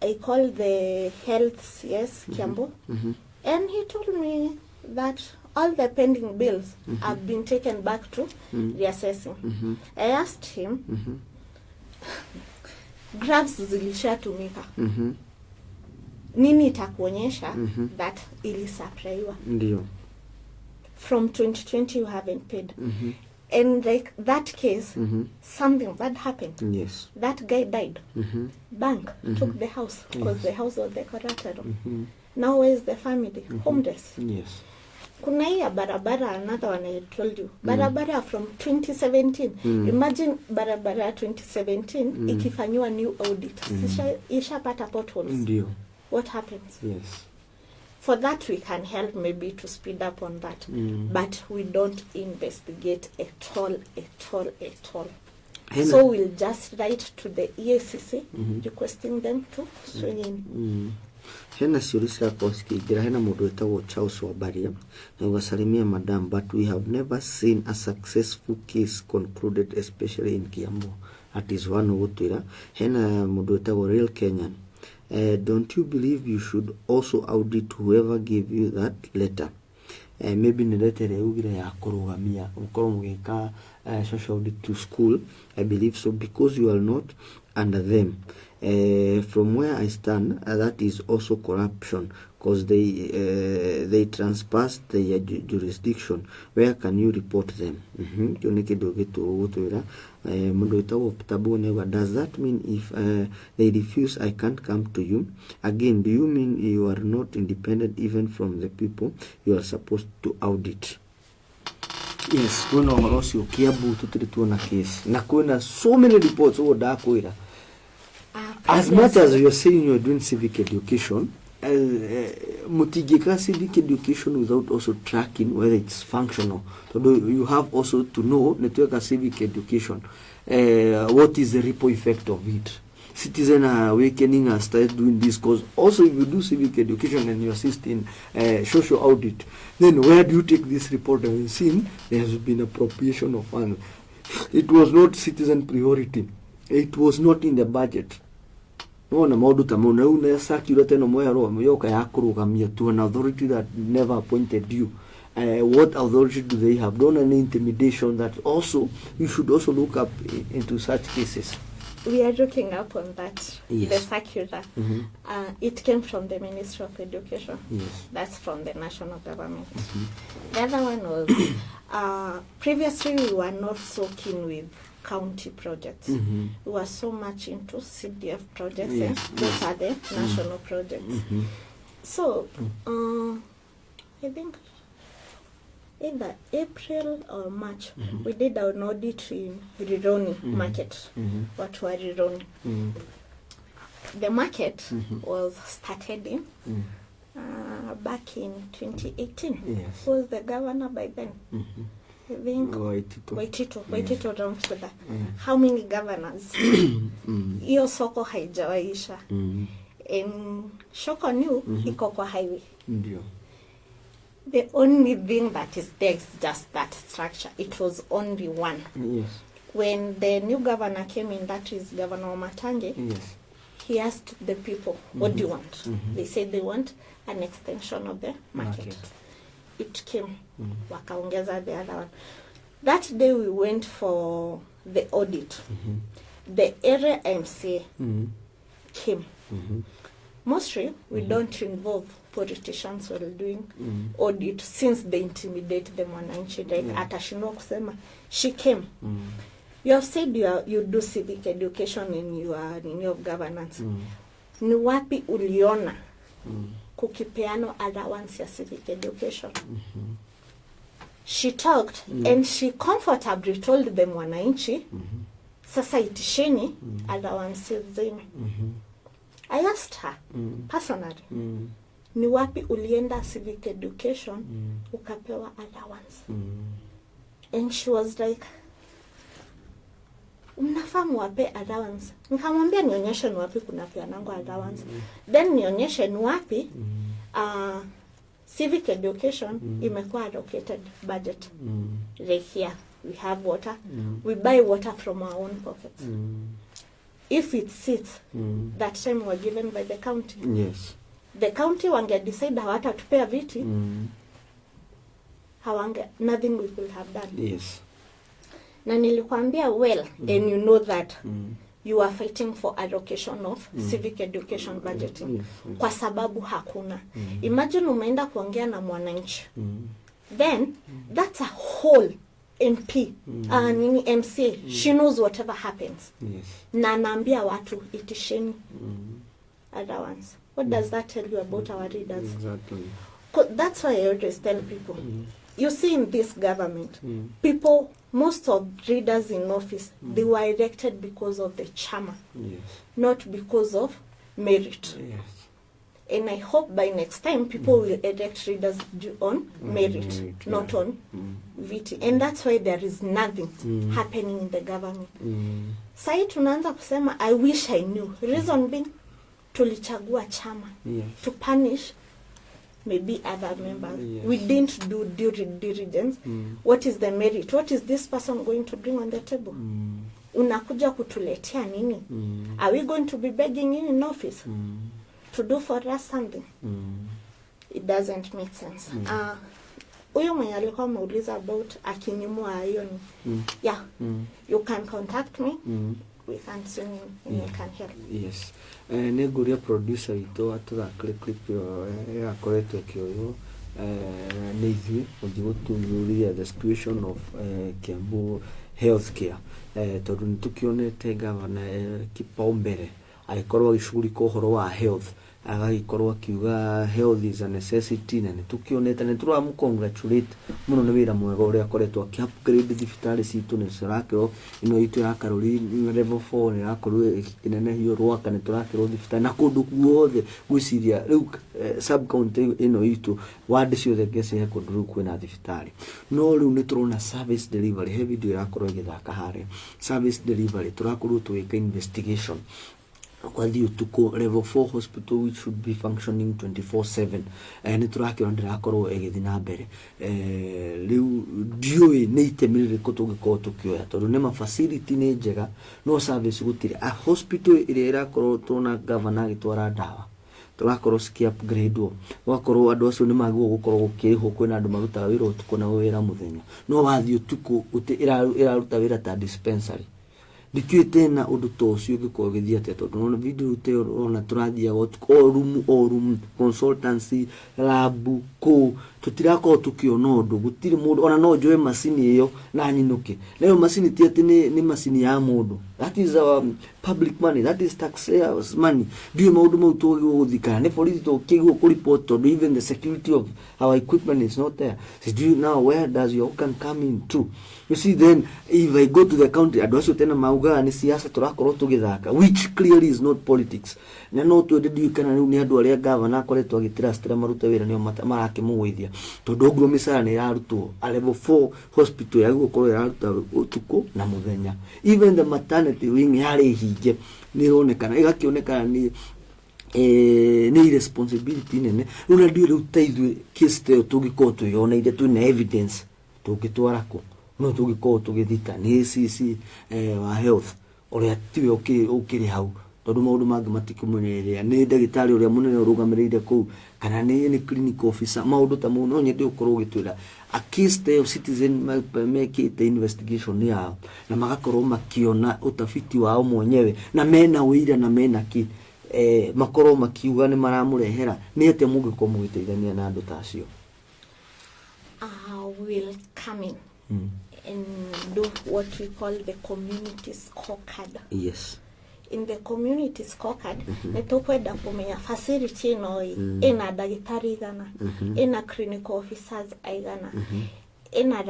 I called the health CS Kiambu and he told me that all the pending bills have been taken back to reassessing. I asked him, graphs zilishatumika. Nini itakuonyesha that ilisupplyiwa? Ndio. From 2020 you haven't paid. And like that case, something bad happened. Yes. That guy died. Bank took the house because the house was the collateral. Now where is the family? Homeless. Yes. Kuna hii ya barabara, another one I told you. Barabara from 2017. Imagine barabara 2017 ikifanywa new audit. Ishapata potholes. Ndio. What happens? Yes. For that we can help maybe to speed up on that. But we don't investigate at all. So we'll just write to the EACC requesting them to swing in. Hena ciuria ciakorwo hena mundu wetagwo Charles Wabaria na ugasalimia madam, but we have never seen a successful case concluded, especially in Kiambu. That is one ugutwira. Hena mundu wetagwo Real Kenyan. Don't you believe you should also audit whoever gave you that letter? Maybe ni letter ugire ya kurugamia ukorwo mugika social audit to school. I believe so, because you are not under them. From where I stand, that is also corruption, because they trespass their jurisdiction. Where can you report them? Does that mean if they refuse, I can't come to you? Again, do you mean you are not independent even from the people you are supposed to audit? Yes, kuna orosi ukiabu tutiri tuona case. Na kuna so many reports over da kuira. As much as you're saying you're doing civic education, mutigika civic education without also tracking whether it's functional. So you have also to know network civic education. What is the ripple effect of it? Citizen awakening has started doing this, because also if you do civic education and you assist in social audit, then where do you take this report and see there has been appropriation of funds? It was not citizen priority. It was not in the budget. No na maudu tamu na una sakira teno moero yoka ya kurugamia to an authority that never appointed you. What authority do they have? Don't any intimidation that also you should also look up into such cases. We are looking up on that. Yes. The circular. It came from the Ministry of Education. Yes. That's from the national government. The other one was previously we were not so keen with county projects. We were so much into CDF projects. Yes. Those are the national projects. So I think either April or March, we did an audit in Rironi market. What were Rironi? The market was started in back in 2018. Yes. Who was the governor by then? I think Waitito round to that. How many governors? Iyo soko haijawaisha. And Shoko knew iko kwa highway. Ndio. The only thing that is there is just that structure. It was only one. Yes. When the new governor came in, that is Governor Matange, Yes. he asked the people, what do you want? They said they want an extension of the market. It came. Wakaongeza the other one. That day we went for the audit. The area MCA came. Mostly, we don't involve politicians while doing audit since they intimidate them wananchi. Like atashindwa kusema, she came. You have said you do civic education in your governance. Ni wapi uliona kukipeano allowance ya civic education? She talked and she comfortably told them wananchi, sasa itisheni allowances zenu. I asked her personally, ni wapi ulienda civic education ukapewa allowance? And she was like, mnafamu wape allowance. Nikamwambia nionyeshe ni wapi kuna peanango allowance. Then nionyeshe ni wapi civic education imekuwa allocated budget. Like here, we have water. We buy water from our own pockets. If it sits, that time were given by the county. Yes. The county wange decide hawatatupea viti. Nothing we could have done. Yes. Na nilikwambia well, and you know that you are fighting for allocation of civic education budgeting. Yes. Kwa sababu hakuna. Imagine umeenda kuongea na mwananchi. Then, that's a whole MP, MCA. She knows whatever happens. Yes. Na naambia watu itisheni allowance. What does that tell you about our readers? Exactly. That's why I always tell people, you see in this government, people, most of readers in office, they were elected because of the charmer, not because of merit. Yes. And I hope by next time, people will elect readers on merit, not on VT. And that's why there is nothing happening in the government. Sai tunaanza kusema, I wish I knew. Reason being, tulichagua chama to punish maybe other members. We didn't do due diligence. What is the merit? What is this person going to bring on the table? Unakuja kutuletea nini? Are we going to be begging you in office to do for us something? It doesn't make sense. Huyo mwenye alikuwa ameuliza about akinyumwa ayoni. Yeah, you can contact me. We can swing and you can help. Yes. Neguria producer ito atuga clip ya koretwe kyoyo neithu uthiguturia the situation of Kiambu healthcare. Tondu nitukionete governor kipaumbere aikorwa gicuguri ko horo wa health agagikorwa kiuga health is a necessity na nitukionete ne turamu congratulate muno ne wira mwega uria akoretwo ki upgrade thibitari citu ne cirakiro ino itu ya Karori level 4 ne akorwo kinene hiyo rwaka ne turakiro thibitari na kundu guothe gwiciria riu sub county ino itu ward ciothe ngece kundu kwina thibitari no riu ni turona service delivery he video irakorwo igithaka hare service delivery turakorwo tuweka investigation kwa hiyo tuko level 4 hospital which should be functioning 24/7 ni turakira ndirakorwo egithina mbere riu dioi ni itemirire ko tugiko tukioya tondu ne ma facility ni njega no service gutire a hospital ire irakorwo tuna governor gitwara ndawa turakorwo ski upgrade wakorwo andu acio ni magwo gukorwo gukiriho kwina andu marutaga wira utuko na wira muthenya no wathio utuko uti iraruta wira ta dispensary dikio tena undu tocio giko githia te tondu no video te ona turathia room consultancy lab ko tutirako tukiona undu gutiri mundu ona no joe machine iyo na nyinuke nayo machine ti ati ni machine ya mundu That is our public money. That is taxpayers' money. Do you know the police to report, even the security of our equipment is not there? So do you know where does your can come in too? You see, then if I go to the country, which clearly is not politics. Na no to de you kana ni andu aria governor akoretwo agitira stera marute wira ni marake muwithia to ndogro misara ni yarutwo a level 4 hospital ya gukorwo yaruta utuko na muthenya. Even the maternity wing yari hije ni ronekana igakionekana ni ni responsibility nene runa ndio utaithwe case te tugiko tuyona ide tuna evidence tugitwarako no tugiko tugithita ni CC wa health oria tiwe ukiri hau tondu maundu mangi matikumunyerea ni ndagitari uria munene urugamirire ku kana ni clinic officer maundu ta mu no nyende ukorwo ugitwira a case of citizen make it investigation ya na magakorwo makiona utafiti wao mwenyewe na mena wira na mena ki makorwo makiuga ni maramurehera ni ate mungiko mugiteithania na andu tacio. Will come in and do what we call the community scorecard. Yes. In the community scorecard, netokwenda kumenya facility ino ina dagitari igana, ina clinical officers aigana, ina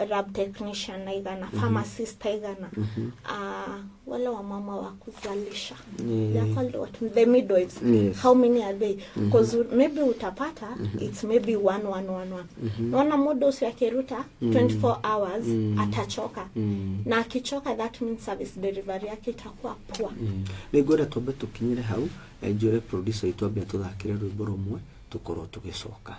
lab technician aigana, pharmacist aigana, wale wa mama wa kuzalisha. They are called what? The midwives. Yes. How many are they? Because maybe utapata, it's maybe 1. Wana muda usiakiruta 24 hours atachoka. Na akichoka, that means service delivery yake itakuwa poor. Nigoda tobe tukinyire hau njore producer itwabia tuthakire rwimbo rumwe tukorwo tugicoka.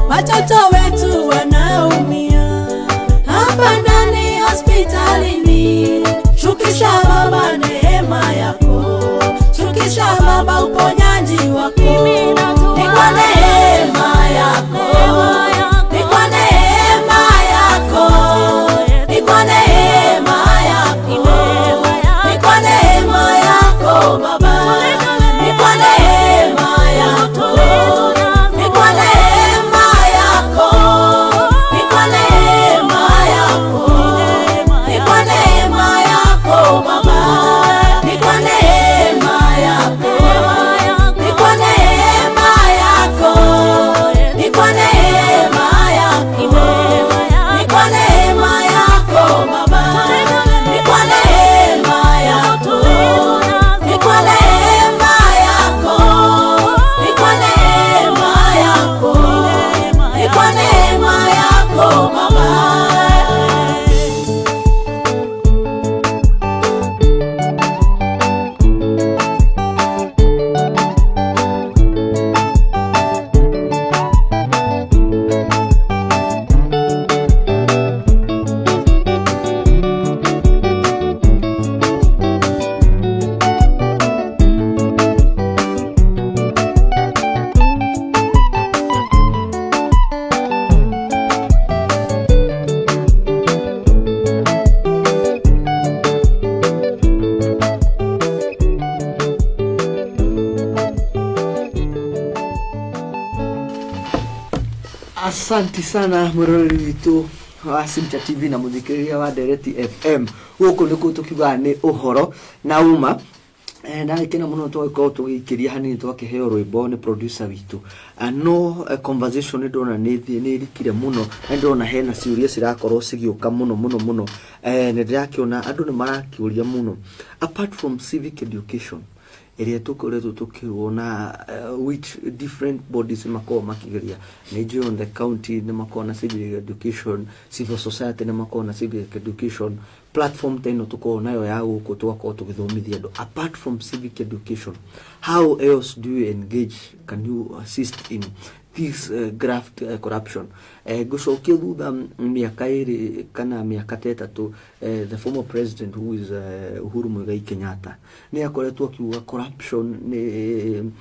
Watoto wetu wanaumia hapa ndani hospitalini. Shukisha Baba neema yako. Asanti sana murori witu wa Simcha TV na muthikiriria wa Direct FM. Huko niko tukiuga ni uhoro na uma. Na kina muno twako tugikiria hani twakiheo rwimbo ni producer witu. No conversation ndona ni rikire muno ndona hena ciuria cirakorwo cigioka muno ni ndirakiona andu ni marakiuria muno apart from civic education area tukoretwo tukirona which different bodies makoo makigeria nejo on the county ni makona civic education, civil society ni makona civic education platform teno tuko nayo ya guko twako tugithomithia ndo. Apart from civic education, how else do you engage, can you assist in this graft corruption? Gucokia thutha miaka iri kana miaka tetatu, the former president who is Uhuru Muigai Kenyatta ni akoretwo akiuga corruption ni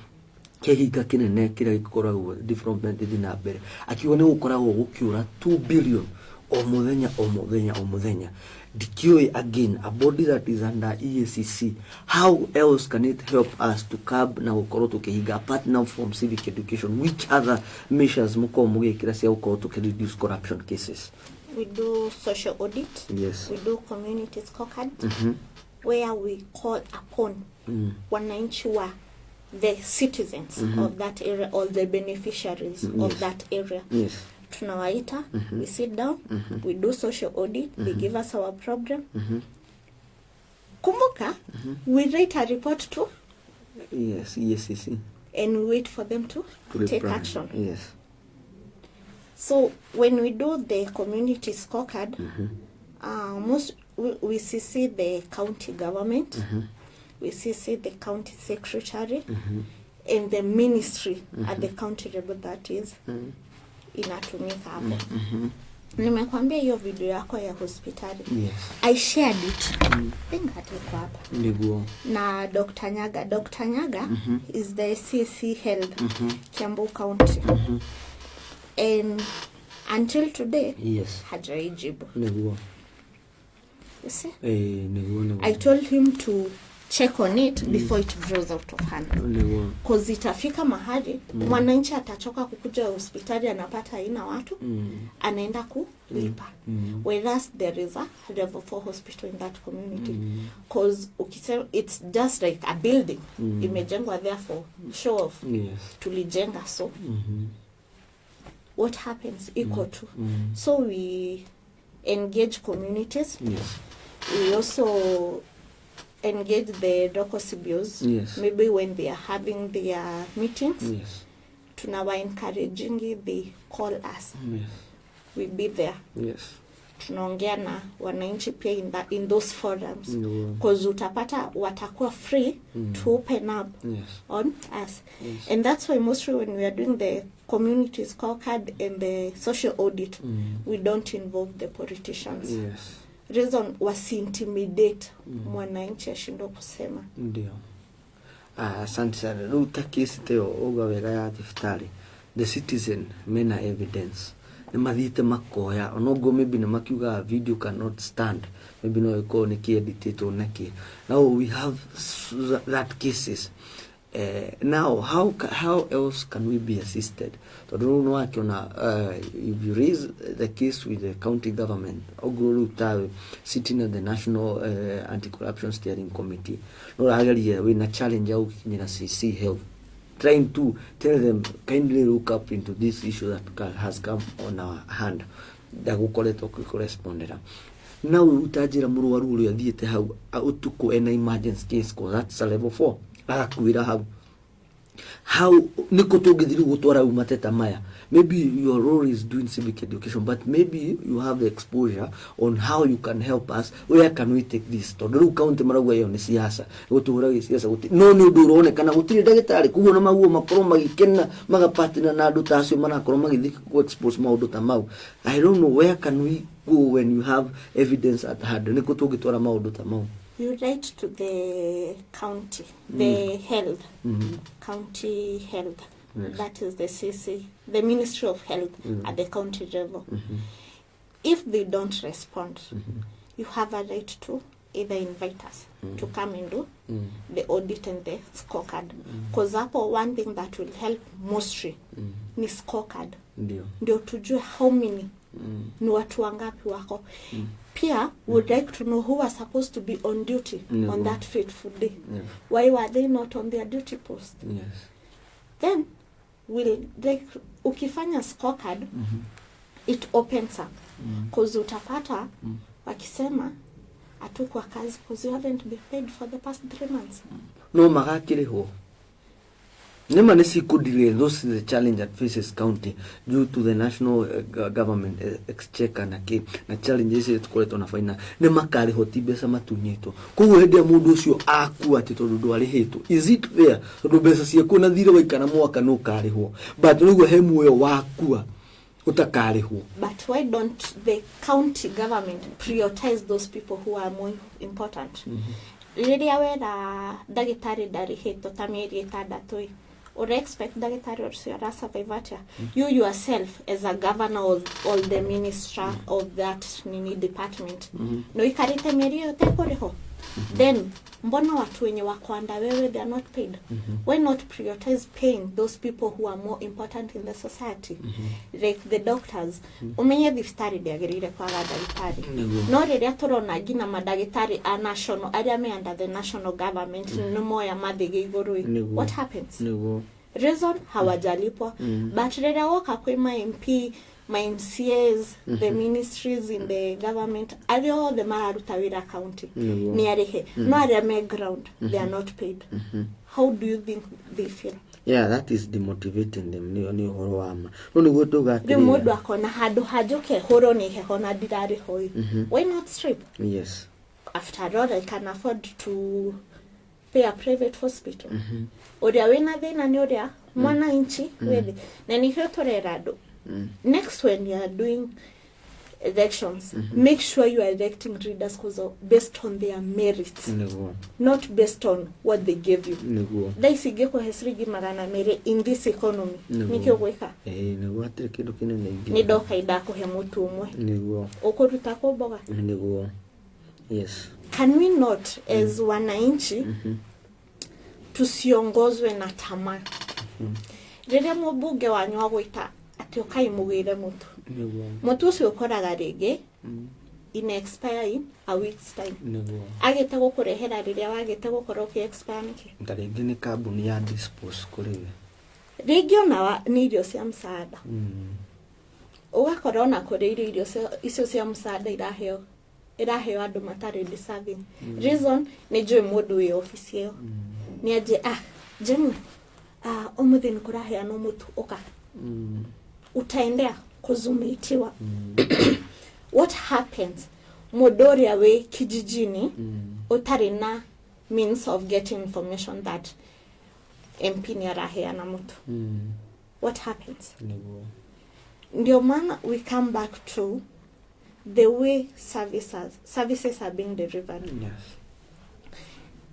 kehiga kinene kira gikoragwo development thina mbere, akiuga ni gukoragwo gukiura 2 billion o muthenya. Dikioi again, a body that is under EACC, how else can it help us to curb na gukorwo tukihiga apart now from civic education? Which other measures muko mugikira cia gukorwo to reduce corruption cases? We do social audit. Yes. We do community scorecard, where we call upon wananchi wa the citizens of that area or the beneficiaries of that area. Yes. Tunawaita, we sit down, we do social audit, they give us our problem. Kumbuka, we write a report to EACC and we wait for them to take action. Yes. So when we do the community scorecard, we CC the county government, we CC the county secretary, and the ministry at the county level, that is inatumika hapo. Nimekwambia hiyo video yako ya hospitali. Yes. I shared it. Ingati kwa hapa. Niguo. Na Dr. Nyaga. Dr. Nyaga is the CC Health, Kiambu County. And until today, yes, hajaijibu. Niguo. You see? Niguo. I told him to check on it before it grows out of hand. Because itafika mahali mwananchi atachoka kukuja hospitali anapata haina watu anaenda kulipa. Whereas there is a level 4 hospital in that community. Because it's just like a building. Imejengwa there for show off. Yes. Tulijenga so. What happens equal to. So we engage communities. Yes. We also engage the local CBOs. Yes. Maybe when they are having their meetings. Yes. Tunawa encouraging, they call us. Yes. We be there. Yes. Tunaongea na wananchi pia in those forums. Because utapata watakuwa free to open up on us. Yes. And that's why mostly when we are doing the community scorecard and the social audit, we don't involve the politicians. Yes. Reason wasi-intimidate mwananchi ashindwe kusema. Ndio. Asante sana. Ruta kesi teo oga wega ya thibitari. The citizen mena evidence. Ni mathite makoya. Onogo maybe ni makiuga video cannot stand. Maybe no iko ni ki-editito naki. Now we have that cases. Now how else can we be assisted? So don't know if you raise the case with the county government or sitting at the National Anti-Corruption Steering Committee, no agalia we na challenge au kinyina CC Health, trying to tell them kindly look up into this issue that has come on our hand. Dagukoleto correspondera. Now utajira muruwaru uri athiete hau utuko ena emergency case ko that's a level 4. How niko tugithiru gutwara umateta maya. Maybe your role is doing civic education, but maybe you have the exposure on how you can help us. Where can we take this? Tondu county maragwa yo ni siasa gutuhura siasa guti no ni undu uronekana gutiri ndagitari kuona maguo makoro magikena magapatina na andu tacio manakorwo magithika ku expose maundu ta mau. I don't know, where can we go when you have evidence at hand? Niko tugitwara maundu ta mau. You write to the county, the health, county health. Yes. That is the CC, the Ministry of Health at the county level. If they don't respond, you have a right to either invite us to come and do the audit and the scorecard. Because one thing that will help mostly ni scorecard. ndio tujue how many ni watu wangapi wako. Pia would like to know who was supposed to be on duty on that fateful day. Why were they not on their duty post? Then will like ukifanya scorecard it opens up because utapata wakisema atukwa kazi because you haven't been paid for the past 3 months. No magakiriho. Nema nesi could delay. Those is the challenge that faces county due to the national government exchequer na challenges it kuletwa na faina. Nema kariho tibesa matunyito. Kugo hende mundu ucio akua ati tondu ndwarihetwo. Is it fair? Tondu besa ciaku na thire waikana mwaka no kariho. But nugo he muoyo wakua utakariho. But why don't the county government prioritize those people who are more important? Liria wera dagitari darihetwo tamieri etandatu. Or expect dagitari ucio ara survive atia. You yourself as a governor or the minister of that department. No ikarite mieri yote kuriho. Then mbona watu wenye wakwanda wewe they are not paid? Why not prioritize paying those people who are more important in the society? Like the doctors. Umenye thifitari diagirire kwa dagitari. No riria turona gina madagitari a national aria me under the national government no moya mathige igurui. What happens? Reason hawajalipwa. But riria woka kwa MP, my MCAs, the ministries in the government, all the Mararutawira County, near no area ground, they are not paid. How do you think they feel? Yeah, that is demotivating them. Ni horo ama. No ni goto ga. The modu akona hajoke horo ni hona dirari hoi. Why not strip? Yes. After all, I can afford to pay a private hospital. Oria wena thina ni oria mwana inchi really. Na ni torerado. Next, when you are doing elections, make sure you are electing leaders based on their merits, not based on what they gave you. Daisige hesrigi magana mere in this economy. Nikyo weka. Nidoka idako he mutu umwe. Okoruta ko boga. Yes. Can we not as wananchi tusiongozwe na tamaa? Rere mubunge wanywa gwita ati okai mugire mutu. Mutu ucio ukoraga ringi in expire in a week's time. Agete gukurehera riria wagete gukora ki expire niki. Ndaringi ni kambuni ya dispose kuriwe. Ringi ona ni irio cia msaada. Ugakora ona kuri irio icio cia msaada iraheo andu matari deserving. Reason ni joy mundu wi office yo. Ni aje jemu omuthi ni kurahea no mutu oka. Utaendea kuzumitiwa. What happens? Modoria we kijijini utarina means of getting information that MP ni arahea na mutu. What happens? Ndio maana we come back to the way services are being delivered. Yes.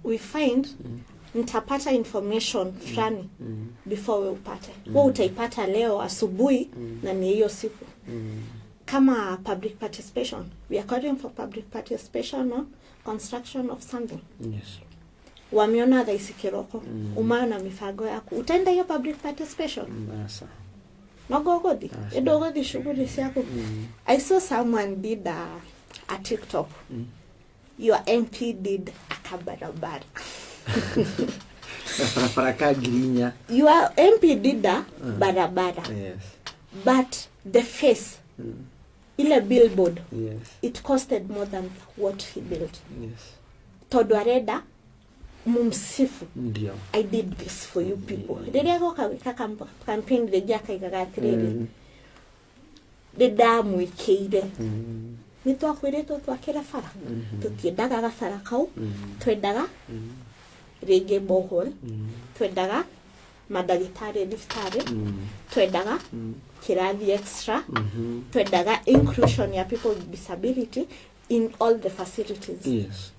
We find nitapata information fulani before we upate. Wewe utaipata leo asubuhi na ni hiyo siku. Kama public participation, we are calling for public participation on construction of something. Yes. Wameona dhaisi kiroko. Umaona mifago yako. Utaenda hiyo public participation? Basa. Nogogodi. Edogodi shughuli yako. I saw someone did a TikTok. Your MP did a kabarabara. Your MP did a barabara. Yes. But the face, ile billboard, yes, it costed more than what he built. Yes. Todwareda mumsifu. Ndio. I did this for you people. Dede go kawika campaign de jaka igagatire. De damu ikeide. Nitwa kwireto twakira fara. Tutiendaga gafara kau. Twendaga rege bohol. Twendaga madagitari diftari. Twendaga kirathi extra. Twendaga inclusion ya people with disability in all the facilities. Yes.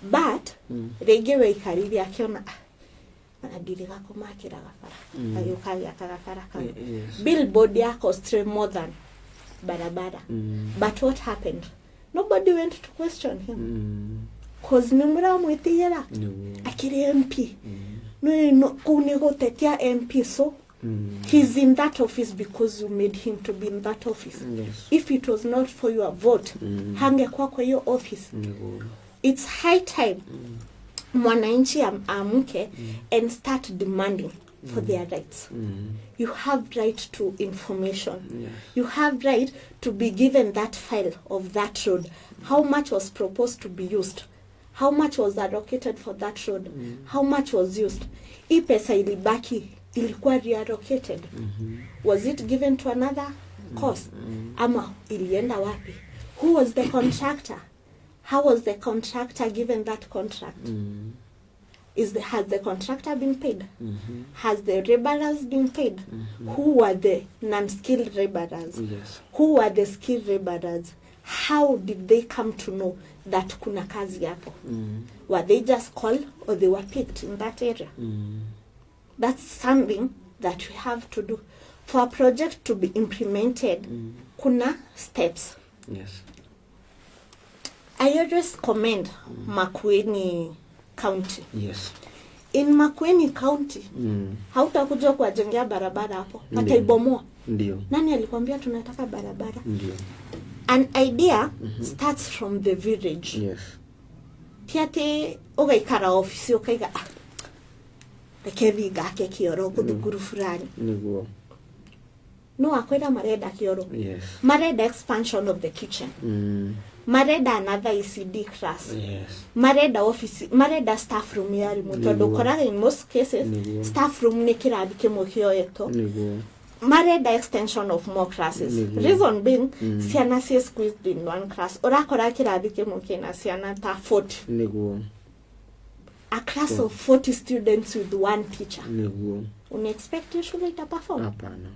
But rege we ikarithi akiona anadiriga kumakira gafara. Ayukaga kagafara kau. Billboard ya cost more than barabara. But what happened? Nobody went to question him. Cause numura mwitiyera akiri MP. No kunego tetia MP so He's in that office because you made him to be in that office. Yes. If it was not for your vote, hangekuwa kwa hiyo office. It's high time mwananchi amke and start demanding for their rights. You have right to information. Yes. You have right to be given that file of that road. How much was proposed to be used? How much was allocated for that road? How much was used? Hii pesa ilibaki ilikuwa reallocated. Was it given to another cause? Ama ilienda wapi? Who was the contractor? How was the contractor given that contract? Has the contractor been paid? Has the laborers been paid? Who were the non-skilled laborers? Yes. Who were the skilled laborers? How did they come to know that kuna kazi hapo? Were they just called or they were picked in that area? That's something that we have to do. For a project to be implemented, kuna steps. Yes. I always commend Makueni County. Yes. In Makueni County, hautakuja kuwajengea barabara hapo. Wataibomoa. Ndio. Nani alikwambia tunataka barabara? Ndio. An idea starts from the village. Yes. Tiate ugaikara ofisi ukaiga rekethi gake kioro kuthukuru fulani. Niguo. No akwenda marenda kioro. Yes. Marenda expansion of the kitchen. Marenda another ECD class. Yes. Marenda office, marenda staff room yari mutondo koraga in most cases staff room ni kirathi kimwe kioyeto. Niguo. Marenda extension of more classes. Reason being, ciana cie squeezed in one class. Orakora kirathi kimwe kina ciana ta 40. Niguo. A class of 40 students with one teacher. Niguo. Unexpect shule ita perform? Hapana.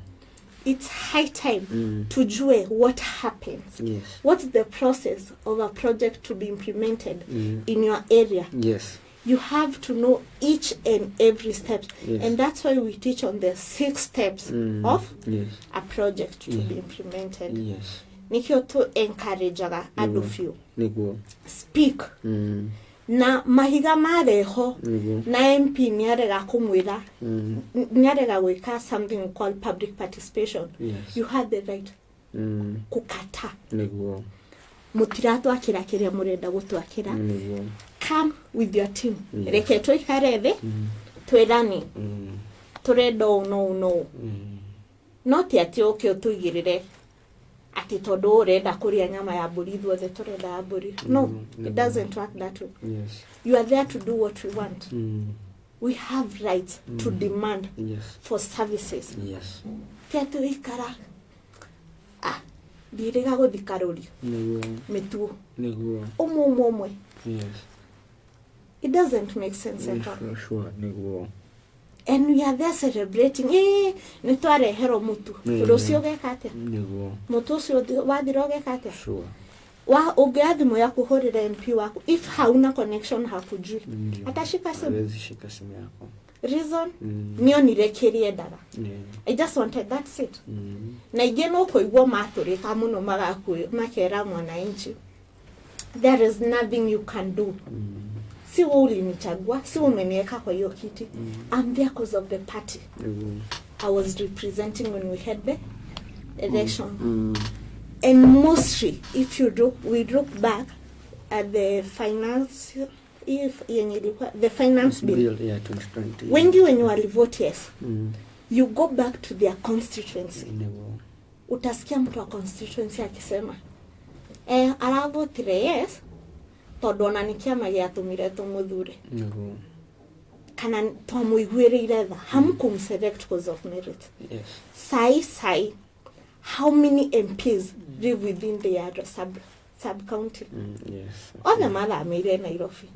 It's high time to jue what happens. Yes. What's the process of a project to be implemented in your area? Yes. You have to know each and every step. Yes. And that's why we teach on the 6 steps of a project to be implemented. Yes. Nikio to encourage adu few. Niguo. Speak. Na mahiga mareho na MP niarega kumwira niarega gwika something called public participation. Yes. You had the right kukata. Niguo. Mutiratu akira kiria murenda gutwakira. Niguo. Come with your team. Yes. Reke tuikare thi twirani turenda no not ati okay tuigirire ati tondu urenda kuria nyama ya mburi thuothe turenda ya mburi. No, it doesn't work that way. Yes. You are there to do what we want. We have rights to demand for services. Yes. Tiatu ikara ndiriga guthikaruri Niguo. mitu Niguo. umwe. Yes. It doesn't make sense at all. Sure. Niguo. And we are there celebrating. Nitware hero mutu. Rucio gekate. Niguo. Mutu ucio wathiro gekate. Sure. Wa ungeathimo ya kuhurira MP wako if hauna connection hakujui. Atashika simu. Hawezi shika simu yako. Reason nionire kirie ndaga. I just wanted that seat. Na igeno kuigwa maturika muno makera mwananchi. There is nothing you can do. Si ulinichagua, si umeniweka kwa hiyo kiti. I'm there because of the party I was representing when we had the election. And mostly, if you look, we look back at the finance, the finance bill. Yeah, 2020. Wengi wenye walivote yes, you go back to their constituency. Utasikia mtu wa constituency akisema, aravotire yes, tondu ona ni kiama giatumire tumuthure. Kana twamuiguirire tha hamkumselect because of merit. Yes. Sai how many MPs live within the sub county? Yes. All the mother made Nairobi.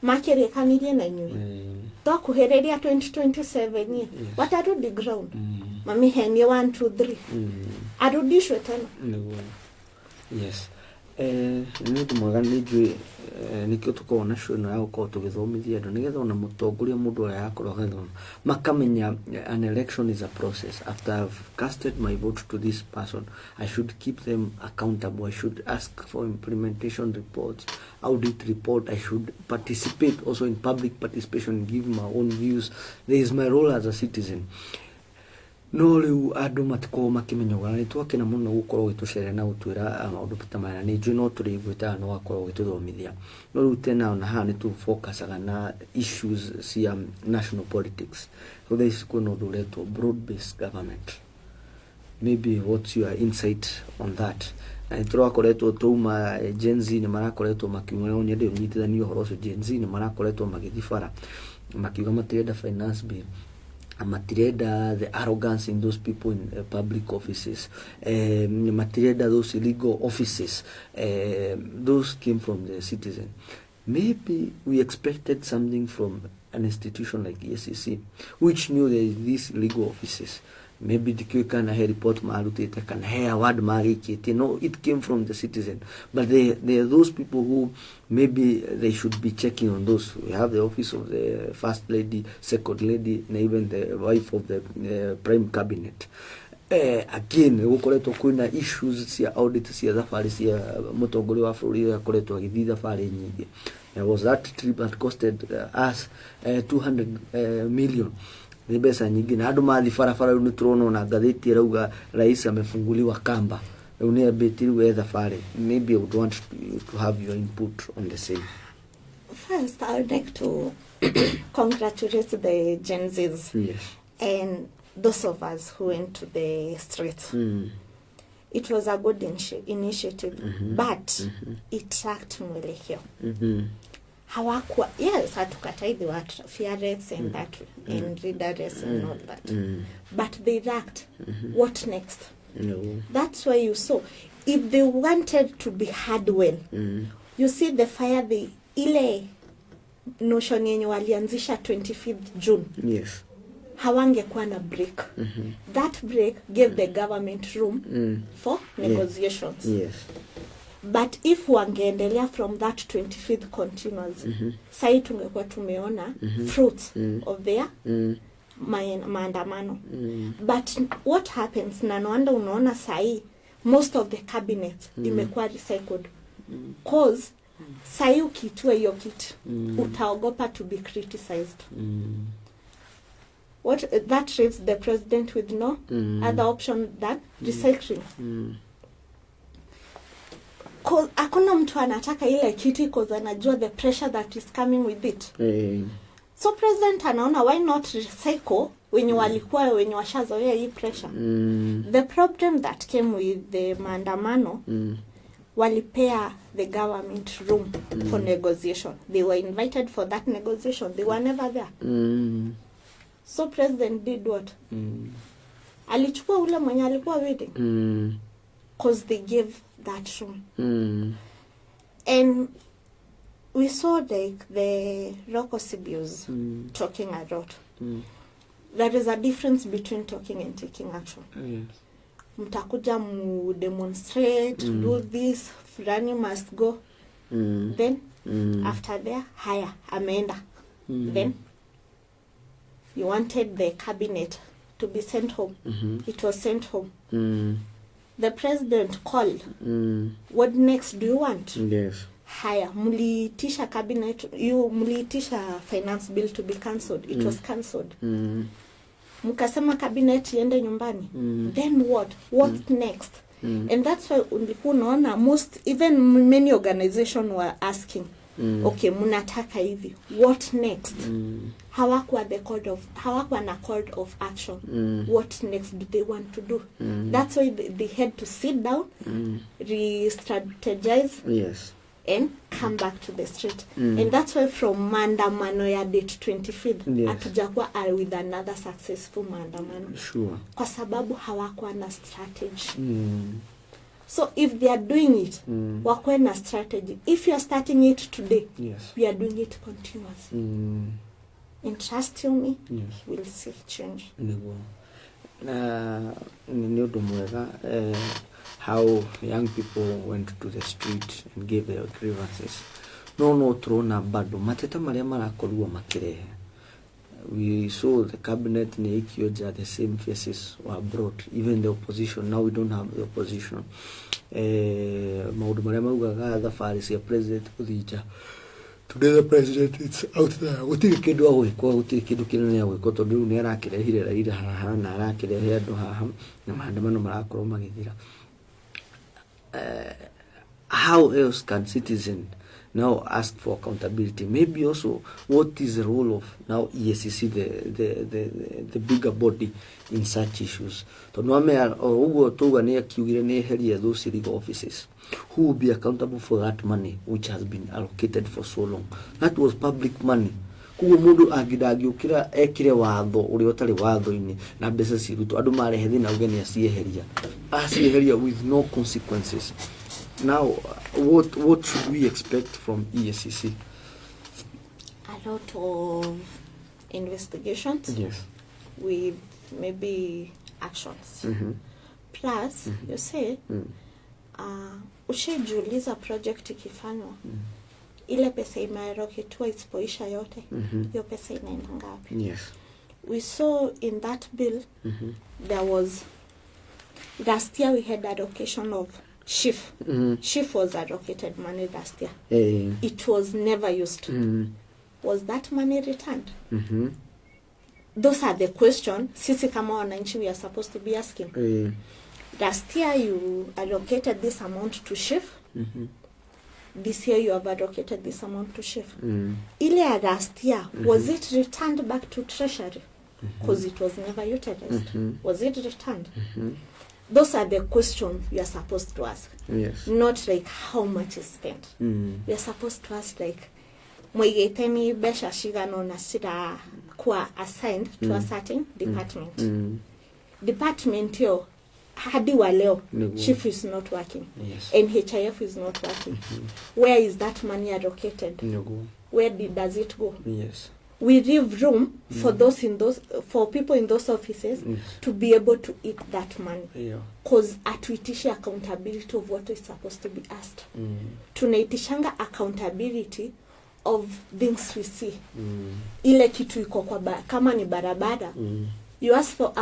Makere kanirie na nyui. Twakuhereria 2027 ye. What are the ground? Mami henie 1 2 3. Arudishwe tena. Yes. Nĩ mwega nĩ njui nikio tukorwo na show ĩno ya gũkorwo tũgĩthomithia andũ nĩgetha ona mũtongoria mũndũ ũrĩa yakorwo agĩthoma makamenya an election is a process. After I've casted my vote to this person, I should keep them accountable. I should ask for implementation reports, audit report. I should participate also in public participation, give my own views. There is my role as a citizen. no riu andu matiko makimenyoga ni twakena muno gukorwo gitucere na gutwira maundu pitamana ni njui no turigwita no akorwo gituthomithia no riu tena na ha ni tu focusaga na issues cia national politics so there is no dureto broad based government. Maybe what's your insight on that? Na turakoretwo tuma Gen Z ni marakoretwo makiumana onyende unyitithania horo ucio Gen Z ni marakoretwo magithibara makiuga matirenda finance bill, matirenda the arrogance in those people in public offices, matirenda those illegal offices, those came from the citizen. Maybe we expected something from an institution like EACC, which knew there is these legal offices. Maybe the Q can have report malutete can have award marikete. No, it came from the citizen. But they are those people who maybe they should be checking on those. We have the office of the first lady, second lady, and even the wife of the prime cabinet. Again, gukoretwo kwina issues cia audit cia thafari cia mutongori wa bururi akoretwo agithii thafari nyingi. There was that trip that costed us 200 million. Ni pesa nyingi na andu mathi farafara ni turona na ngatheti rauga rais amefunguliwa kamba unia betiri we thafari. Maybe I would want to have your input on the same. First, I would like to congratulate the Gen Zs. Yes. And those of us who went to the streets. It was a good initiative, but it lacked mwelekeo. Hawakuwa, yes, hatukatai the word fear rates and that and reader rates and all that, but they lacked what next. That's why you saw if they wanted to be hard well, you see the fire, the ile notion yenye walianzisha 25th June. Yes. Hawangekuwa na break. That break gave the government room for negotiations. Yes. But if wangeendelea from that 25th continuous, sai tungekuwa tumeona fruits of their maandamano. But what happens, na noanda unaona sai most of the cabinet imekuwa recycled. Cause sai ukitua hiyo kitu utaogopa to be criticized. What that leaves the president with no other option than recycling. Cause hakuna mtu anataka ile kiti cause anajua the pressure that is coming with it. So president anaona why not recycle wenye walikuwa wenye washazoea hii pressure. The problem that came with the maandamano walipea the government room for negotiation. They were invited for that negotiation. They were never there. So president did what? Alichukua ule mwenye alikuwa waiting. Cause they gave that room. And we saw the local CBOs talking a lot. There is a difference between talking and taking action. Mtakuja mu demonstrate, do this, fulani must go. Then after there, haya, ameenda. Then you wanted the cabinet to be sent home. It was sent home. The president called. What next do you want? Yes. Haya, muliitisha cabinet, muliitisha finance bill to be cancelled. It was cancelled. Mukasema cabinet iende nyumbani. Then what? What next? And that's why unaona most, even many organizations were asking, okay, munataka hivi, what next? Hawakuwa na call of action. What next do they want to do? That's why they had to sit down, re-strategize, yes, and come back to the street. And that's why from maandamano ya date 25th, yes, hatujakuwa with another successful maandamano. Sure. Kwa sababu hawakuwa na strategy. So if they are doing it, wakwe na strategy. If you are starting it today, yes, we are doing it continuously. And trust you me, yes, we'll see change. How young people went to the street and gave their grievances. No trona bado mateta maria marakorwa makirehe. We saw the cabinet ni ikioja, the same faces were brought, even the opposition. Now we don't have the opposition. Maudu maria maugaga thafari cia president kuthija today the president it's out there. Gutiri kindu agwikwo, gutiri kindu kinene agwikwo tondu ni arakirehire Raila haha na arakirehe andu haha na maandamano marakorwo magithira. How else can citizen now ask for accountability? Maybe also what is the role of now EACC, the bigger body in such issues? Tondu uguo tuga ni akiugire ni heria those legal offices. Who will be accountable for that money which has been allocated for so long? That was public money. Kuo mundu agidagiukira ekire watho uri otari watho-ini na mbeca ciruto andu marehe thina ugeni acieheria with no consequences. Now what should we expect from EACC? A lot of investigations. Yes. With maybe actions. Plus you say ushajiuliza project ikifanywa ile pesa imeallocatwa isipoisha yote hiyo pesa inaenda ngapi? Yes. We saw in that bill there was last year we had allocation of SHIF. SHIF was allocated money last year. It was never used. Was that money returned? Those are the questions sisi kama wananchi we are supposed to be asking. Last year you allocated this amount to SHIF. This year you have allocated this amount to SHIF. Ile last year, was it returned back to Treasury? Because it was never utilized. Was it returned? Those are the questions we are supposed to ask. Yes. Not like how much is spent. We are supposed to ask like mwigeteni besha shigano na sira kwa assigned to a certain department. Department yo hadi wa leo SHIF is not working. Yes. NHIF is not working. Where is that money allocated? Where does it go? Yes. We leave room for for people in those offices to be able to eat that money. Because atuitisha accountability of what is supposed to be asked. Tunaitishanga accountability of things we see. Ile kitu iko kwa kama ni barabara. You ask for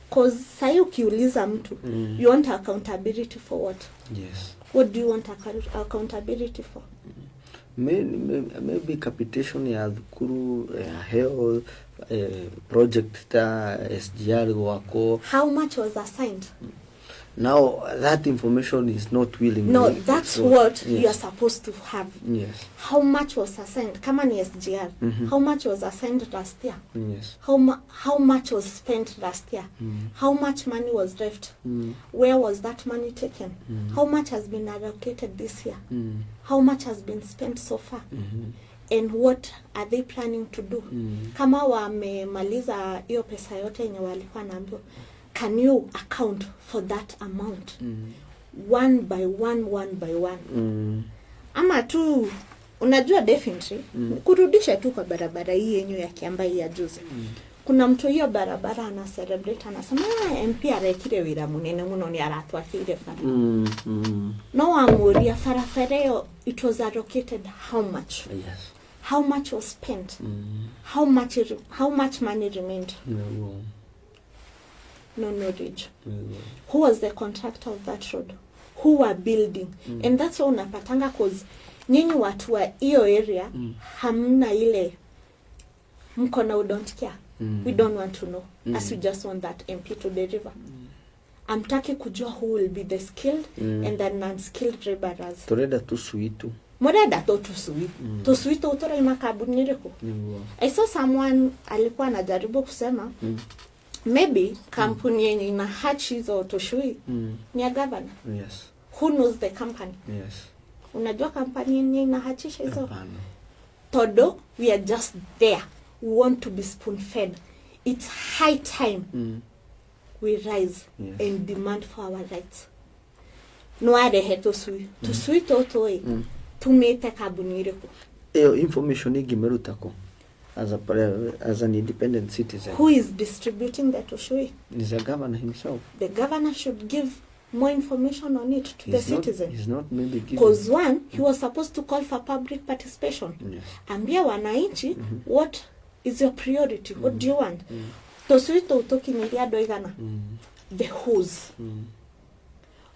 because sahi ukiuliza mtu you want accountability for what? Yes. What do you want accountability for? Maybe capitation ya dhukuru health project ta SGR wako. How much was assigned? Now that information is not willing. No, that's what you are supposed to have. Yes. How much was assigned? Kama ni SGR. How much was assigned last year? Yes. How much was spent last year? How much money was left? Where was that money taken? How much has been allocated this year? How much has been spent so far? And what are they planning to do? Kama wamemaliza hiyo pesa yote yenye walikuwa naambiwa, can you account for that amount? One by one. Ama tu unajua definitely kurudisha tu kwa barabara hii yenyewe ya Kiamba ya juzi. Kuna mtu hiyo barabara ana celebrate anasema MP arekire wira munene muno ni aratwakire fara. No amuria farafereo, it was allocated how much? Yes. How much was spent? How much money remained? No knowledge. Who was the contractor of that road? Who were building? And that's why unapatanga cause nyinyi watu wa hiyo area hamna ile mkono we don't care. We don't want to know. As we just want that MP to deliver. Amtaki kujua who will be the skilled and the non-skilled laborers. Toreda tu suitu. Moreda to suitu. To suitu utora imakabuni reko. I saw someone alikuwa anajaribu kusema maybe kampuni yenye ina hatch hizo toshui ni ya governor. Yes. Who knows the company? Yes. Unajua kampani yenye ina hatchisha hizo? Todo, we are just there. We want to be spoon fed. It's high time we rise and demand for our rights. No ade heto sui. To sui toto tumete kabunireko. Eyo information igimerutako as an independent citizen. Who is distributing that Toshui? Is the governor himself. The governor should give more information on it to the citizen. He's not maybe giving. Because one, he was supposed to call for public participation. Yes. Ambia wananchi, what is your priority? What do you want? Tosui to utoki nilia doigana. The who's.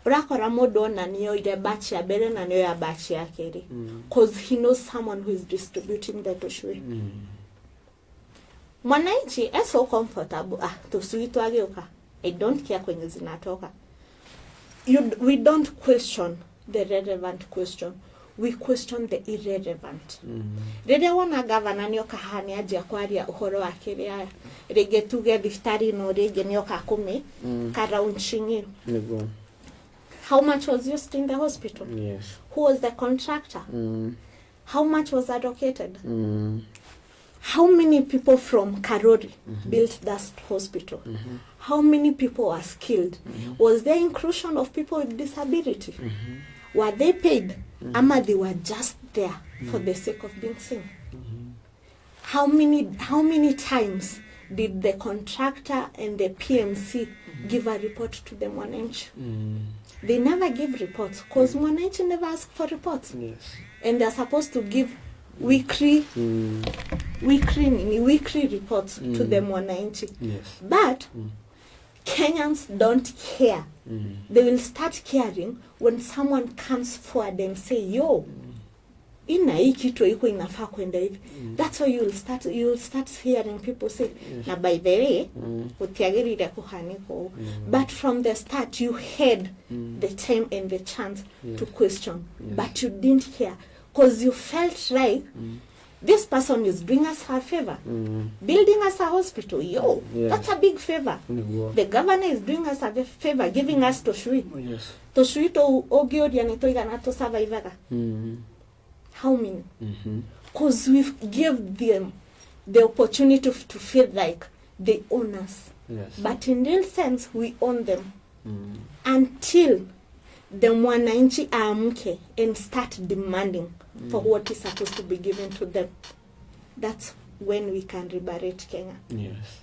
urakora mundu ona niyo ile batch ya mbere na niyo ya batch ya keri cause he knows someone who is distributing the tushwe. Mwananchi is so comfortable tusui twageuka. I don't care kwenye zinatoka. We don't question the relevant question. We question the irrelevant. Rede wona governor nio kahani aje kwaria uhoro wa kiria rege tuge diftari no rege nio kakumi karaunchini. How much was used in the hospital? Yes. Who was the contractor? How much was allocated? How many people from Karori built that hospital? How many people were skilled? Was there inclusion of people with disability? Were they paid? Ama they were just there for the sake of being seen? How many times did the contractor and the PMC give a report to the Mwananchi? They never give reports because Mwananchi never ask for reports. Yes. And they're supposed to give weekly reports to the Mwananchi. Yes. But Kenyans don't care. They will start caring when someone comes forward and say, yo, ina hii kitu iko inafaa kwenda hivi. That's why you will start hearing people say, na by the way, utiagirira kuhaniko. But from the start you had the time and the chance to question, but you didn't care because you felt like this person is doing us a favor, building us a hospital. Yo, that's a big favor. The governor is doing us a favor, giving us Toshui. Yes. Toshui to ogioria nitoiga na to survivor. How many? Because we give them the opportunity to feel like they own us. Yes. But in real sense, we own them. Until the Mwananchi aamke and start demanding for what is supposed to be given to them. That's when we can liberate Kenya. Yes.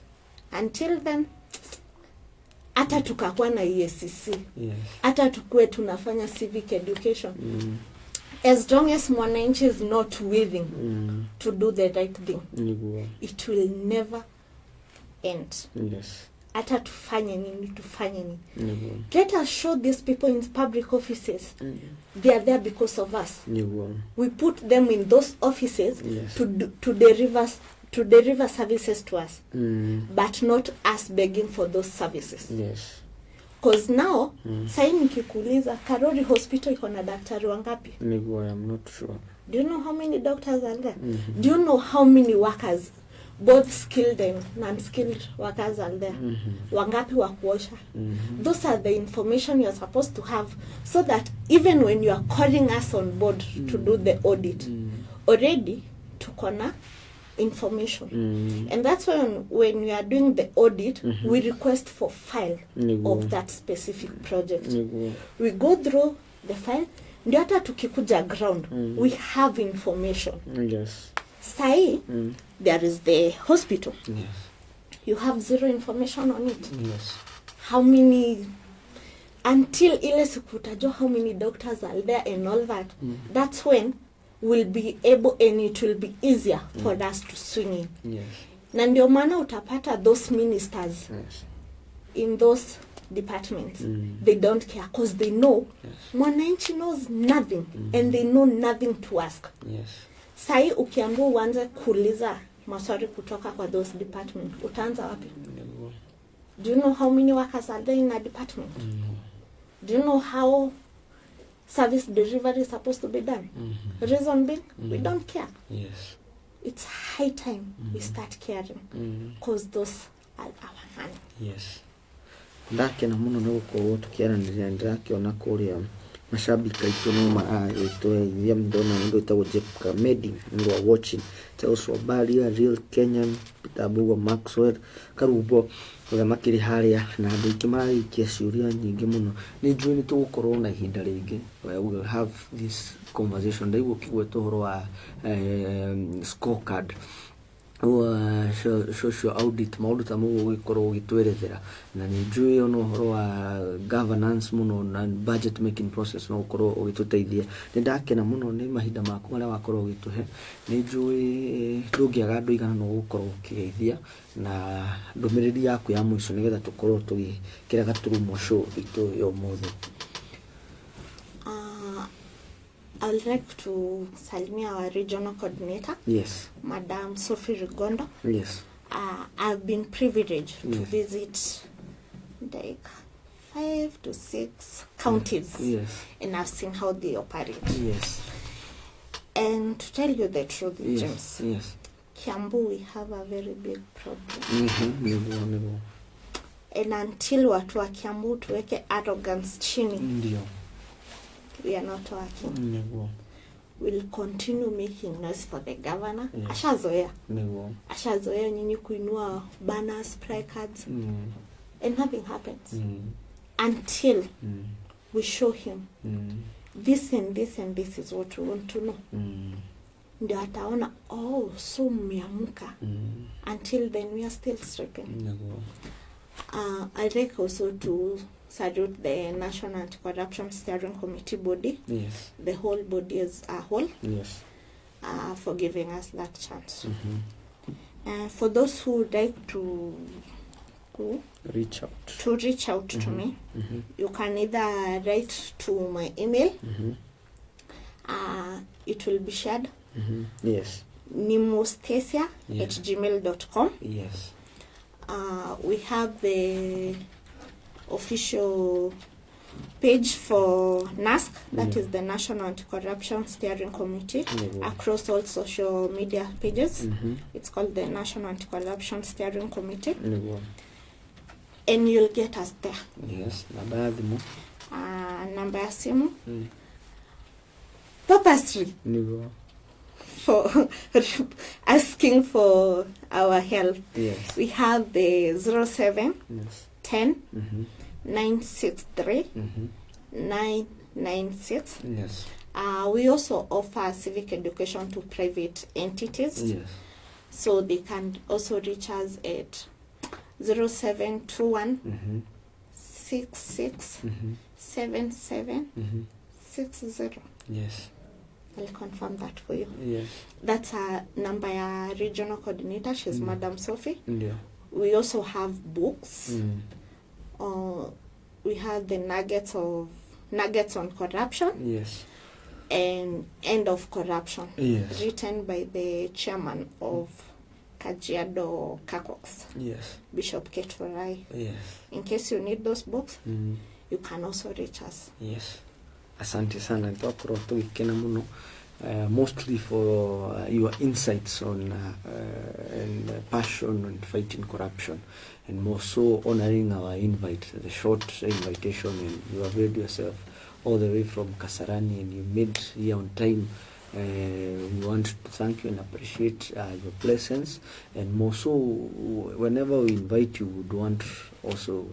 Until then, hata tukakuwa na EACC. Yes. Hata tukue tunafanya civic education. As long as Mwananchi is not willing to do the right thing, it will never end. Yes. Hata tufanye nini. Let us show these people in public offices. They are there because of us. We put them in those offices to deliver services to us, but not us begging for those services. Yes. Because now, sai nikikuuliza Karori Hospital iko na daktari wangapi? I'm not sure. Do you know how many doctors are there? Do you know how many workers, both skilled and non-skilled workers are there? Wangapi wa kuosha? Those are the information you're supposed to have so that even when you are calling us on board to do the audit, already tuko na information. And that's when we are doing the audit, we request for file of that specific project. We go through the file, ndio hata tukikuja ground, we have information. Yes. Sai, there is the hospital. Yes. You have zero information on it. Yes. How many, until ile siku utajua how many doctors are there and all that, that's when we'll be able and it will be easier for us to swing in. Yes. Na ndio maana utapata those ministers in those departments, they don't care because they know Mwananchi knows nothing and they know nothing to ask. Yes. Sai ukiambiwa uanze kuuliza maswali kutoka kwa those department, utaanza wapi? Do you know how many workers are there in a department? Do you know how service delivery is supposed to be done? Reason being, we don't care. Yes. It's high time we start caring because those are our money. Yes. Ndakena muno no gukorwo tukiaranĩria ndĩrakĩona kũrĩa mashabiki aitũ no maraĩtũeithia ndona mũndũ wĩtagwo Jeff Kamedi nĩ wa watching Charles Wabaria Real Kenyan Peter Bugo Maxwell Karumbo ũrĩa makĩrĩ harĩa na andũ aingĩ mararĩkia ciũria nyingĩ mũno nĩ njũĩ nĩ tũgũkorwo na ihinda rĩngĩ. We will have this conversation ndaigua kĩgweta ũhoro wa scorecard social audit maũndũ ta mũguo gĩkorwo gĩtwerethera na nĩ njũĩ ona ũhoro wa governance mũno na budget making process no ũkorwo ũgĩtũteithia. Nĩ ndakena mũno nĩ mahinda maku marĩa wakorwo ũgĩtũhe. Nĩ njũĩ ndũngĩaga andũ igana no gũkorwo ũkĩgeithia na ndũmĩrĩri yaku ya mũico nĩgetha tũkorwo tũgĩkĩra gaturumo show itũ ya ũmũthĩ. would like to salimia our regional coordinator, Yes. Madam Sophie Rigondo. Yes. I've been privileged to visit like 5 to 6 counties. Yes. And I've seen how they operate. Yes. And to tell you the truth, Yes. James, Yes. Kiambu, we have a very big problem. Nigo. And until watu wa Kiambu tuweke arrogance chini, Ndio. we are not working. Nigo. We'll continue making noise for the governor. Yes. Ashazoea nyinyi kuinua banners, placards, and nothing happens until we show him this and this and this is what we want to know. Ndio ataona, oh, so mmeamka. Until then we are still stripping. I'd like also to salute the National Anti-Corruption Steering Committee body. Yes. The whole body as a whole. Yes. For giving us that chance. For those who would like to reach out to me, you can either write to my email. It will be shared. Yes. nimostasia@gmail.com. Yes. We have the official page for NASC, that is the National Anti-Corruption Steering Committee, across all social media pages. It's called the National Anti-Corruption Steering Committee. And you'll get us there. Yes. Number ya simu. Purposely for asking for our help. Yes. We have the 07 10 963 996. Yes. We also offer civic education to private entities. Yes. So they can also reach us at 0721 66 77 60. Yes. I'll confirm that for you. Yes. That's a number ya regional coordinator. She's Madam Sophie. Yeah. We also have books. We have the nuggets on corruption. Yes. And End of Corruption. Yes. Written by the chairman of Kajiado Kakox. Yes. Bishop Keturai. Yes. In case you need those books, you can also reach us. Yes. Asante sana twakoro tukikena muno mostly for your insights on and passion on fighting corruption, and more so honoring our invite, the short invitation, and you availed yourself all the way from Kasarani and you made here on time. We want to thank you and appreciate your presence, and more so whenever we invite you, we would want also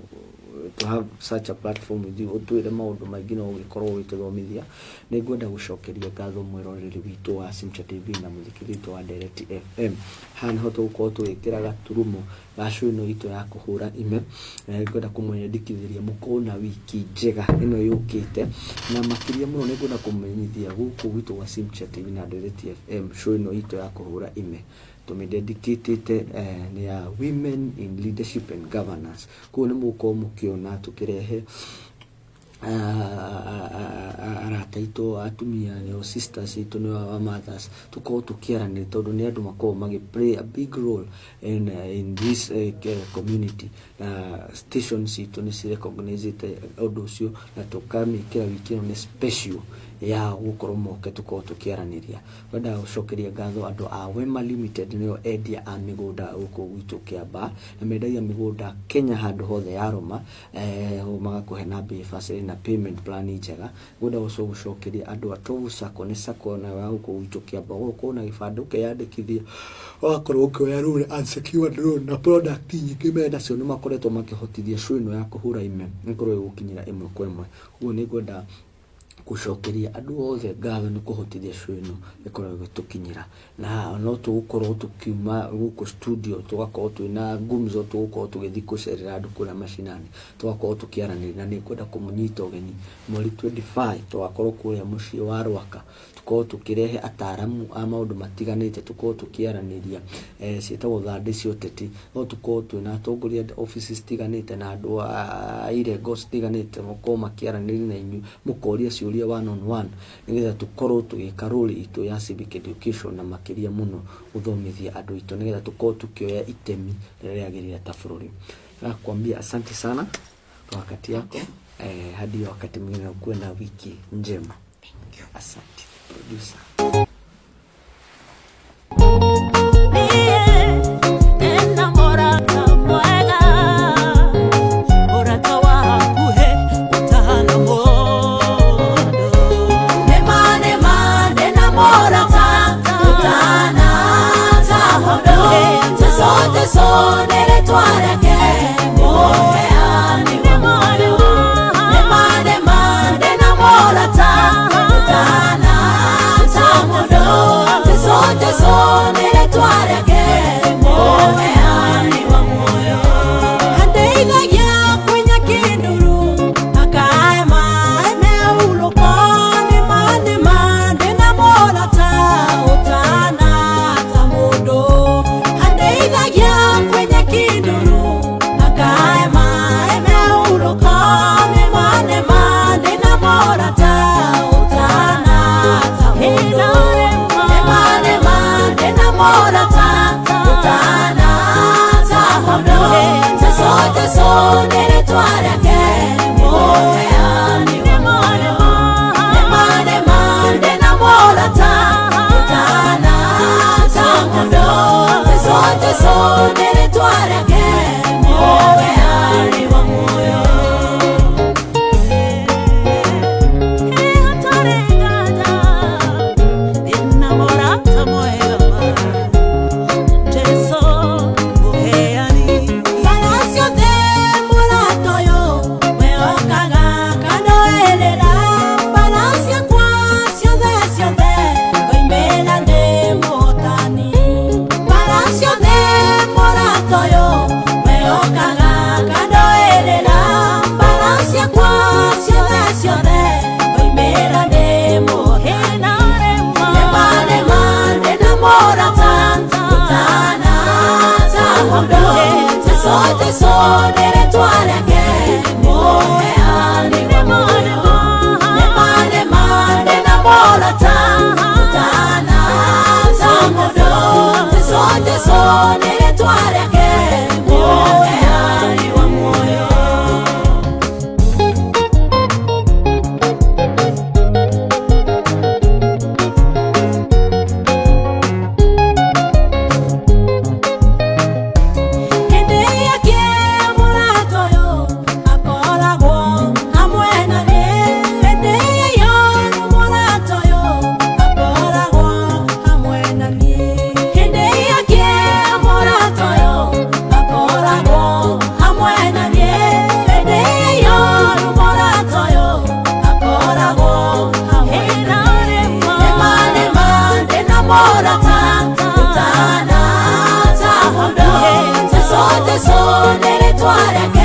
to have such a platform with you. Otwire maundu maingi no gikorwo wituthomithia. Ningwenda gucokeria ngatho mwiroreri witu wa Simcha TV na muthikiritu wa Direct FM. Hana hoto gukorwo twikira gaturumo gasho ino itu ya kuhura ime. Ningwenda kumwenyandikithiria mukona wiki njega ino yukite, na makiria muno ningwenda kumenyithia guku witu wa Simcha TV na Direct FM show ino itu ya kuhura ime dedicated ni ya women in leadership and governance. Kuna muko mukiona tukirehe arata ito atumia ni sisters ito ni wa mothers tuko tukiarana tondu ni andu mako magi play a big role in this community. Stations ito ni recognize undu ucio na tukamikira wiki no special ya gukorwo moke tuko tukiaraniria. Wenda ucokeria ngatho andu a Wema Limited niyo endia a migunda uko gwitu Kiamba na mendagia migunda Kenya handu hothe ya Roma magakuhe na bifasiri na payment plan njega. Wenda ucokeria andu atovu sako ni sako na wa uko gwitu Kiamba uko na gibando kiyandikithia wakorwo ukioya rule unsecured loan na product nyingi menda cio ni makoretwo makihotithia show ino ya kuhura ime ngorwo gukinyira imwe kwa imwe. Ugo ni gwenda kucokeria andu othe ngatho ni kuhotithia show ino ikorwo tukinyira, na no tugukorwo tukiuma guku studio tugakorwo twina gumzo tugukorwo tugithi kucerera andu kura mashinani tugakorwo tukiaranira, na nikwenda kumunyita ugeni mweri 25 tugakorwo kuria mucii wa Rwaka tukorwo tukirehe ataramu a maundu matiganite tukorwo tukiaraniria cietagwo thande cio teti no tukorwo twina atongoria offices tiganite na andu a irengo tiganite mukorwo makiaraniria na inyu mukoria ciuria one on one nigetha tukorwo tugika role itu ya civic education na makiria muno uthomithia andu itu nigetha tukorwo tukioya itemi riria yagirira ta bururi. Nakwambia asante sana kwa wakati yako. Hadi wakati mwingine, ukuwe na wiki njema. Asante producer. Sote sonere tuareke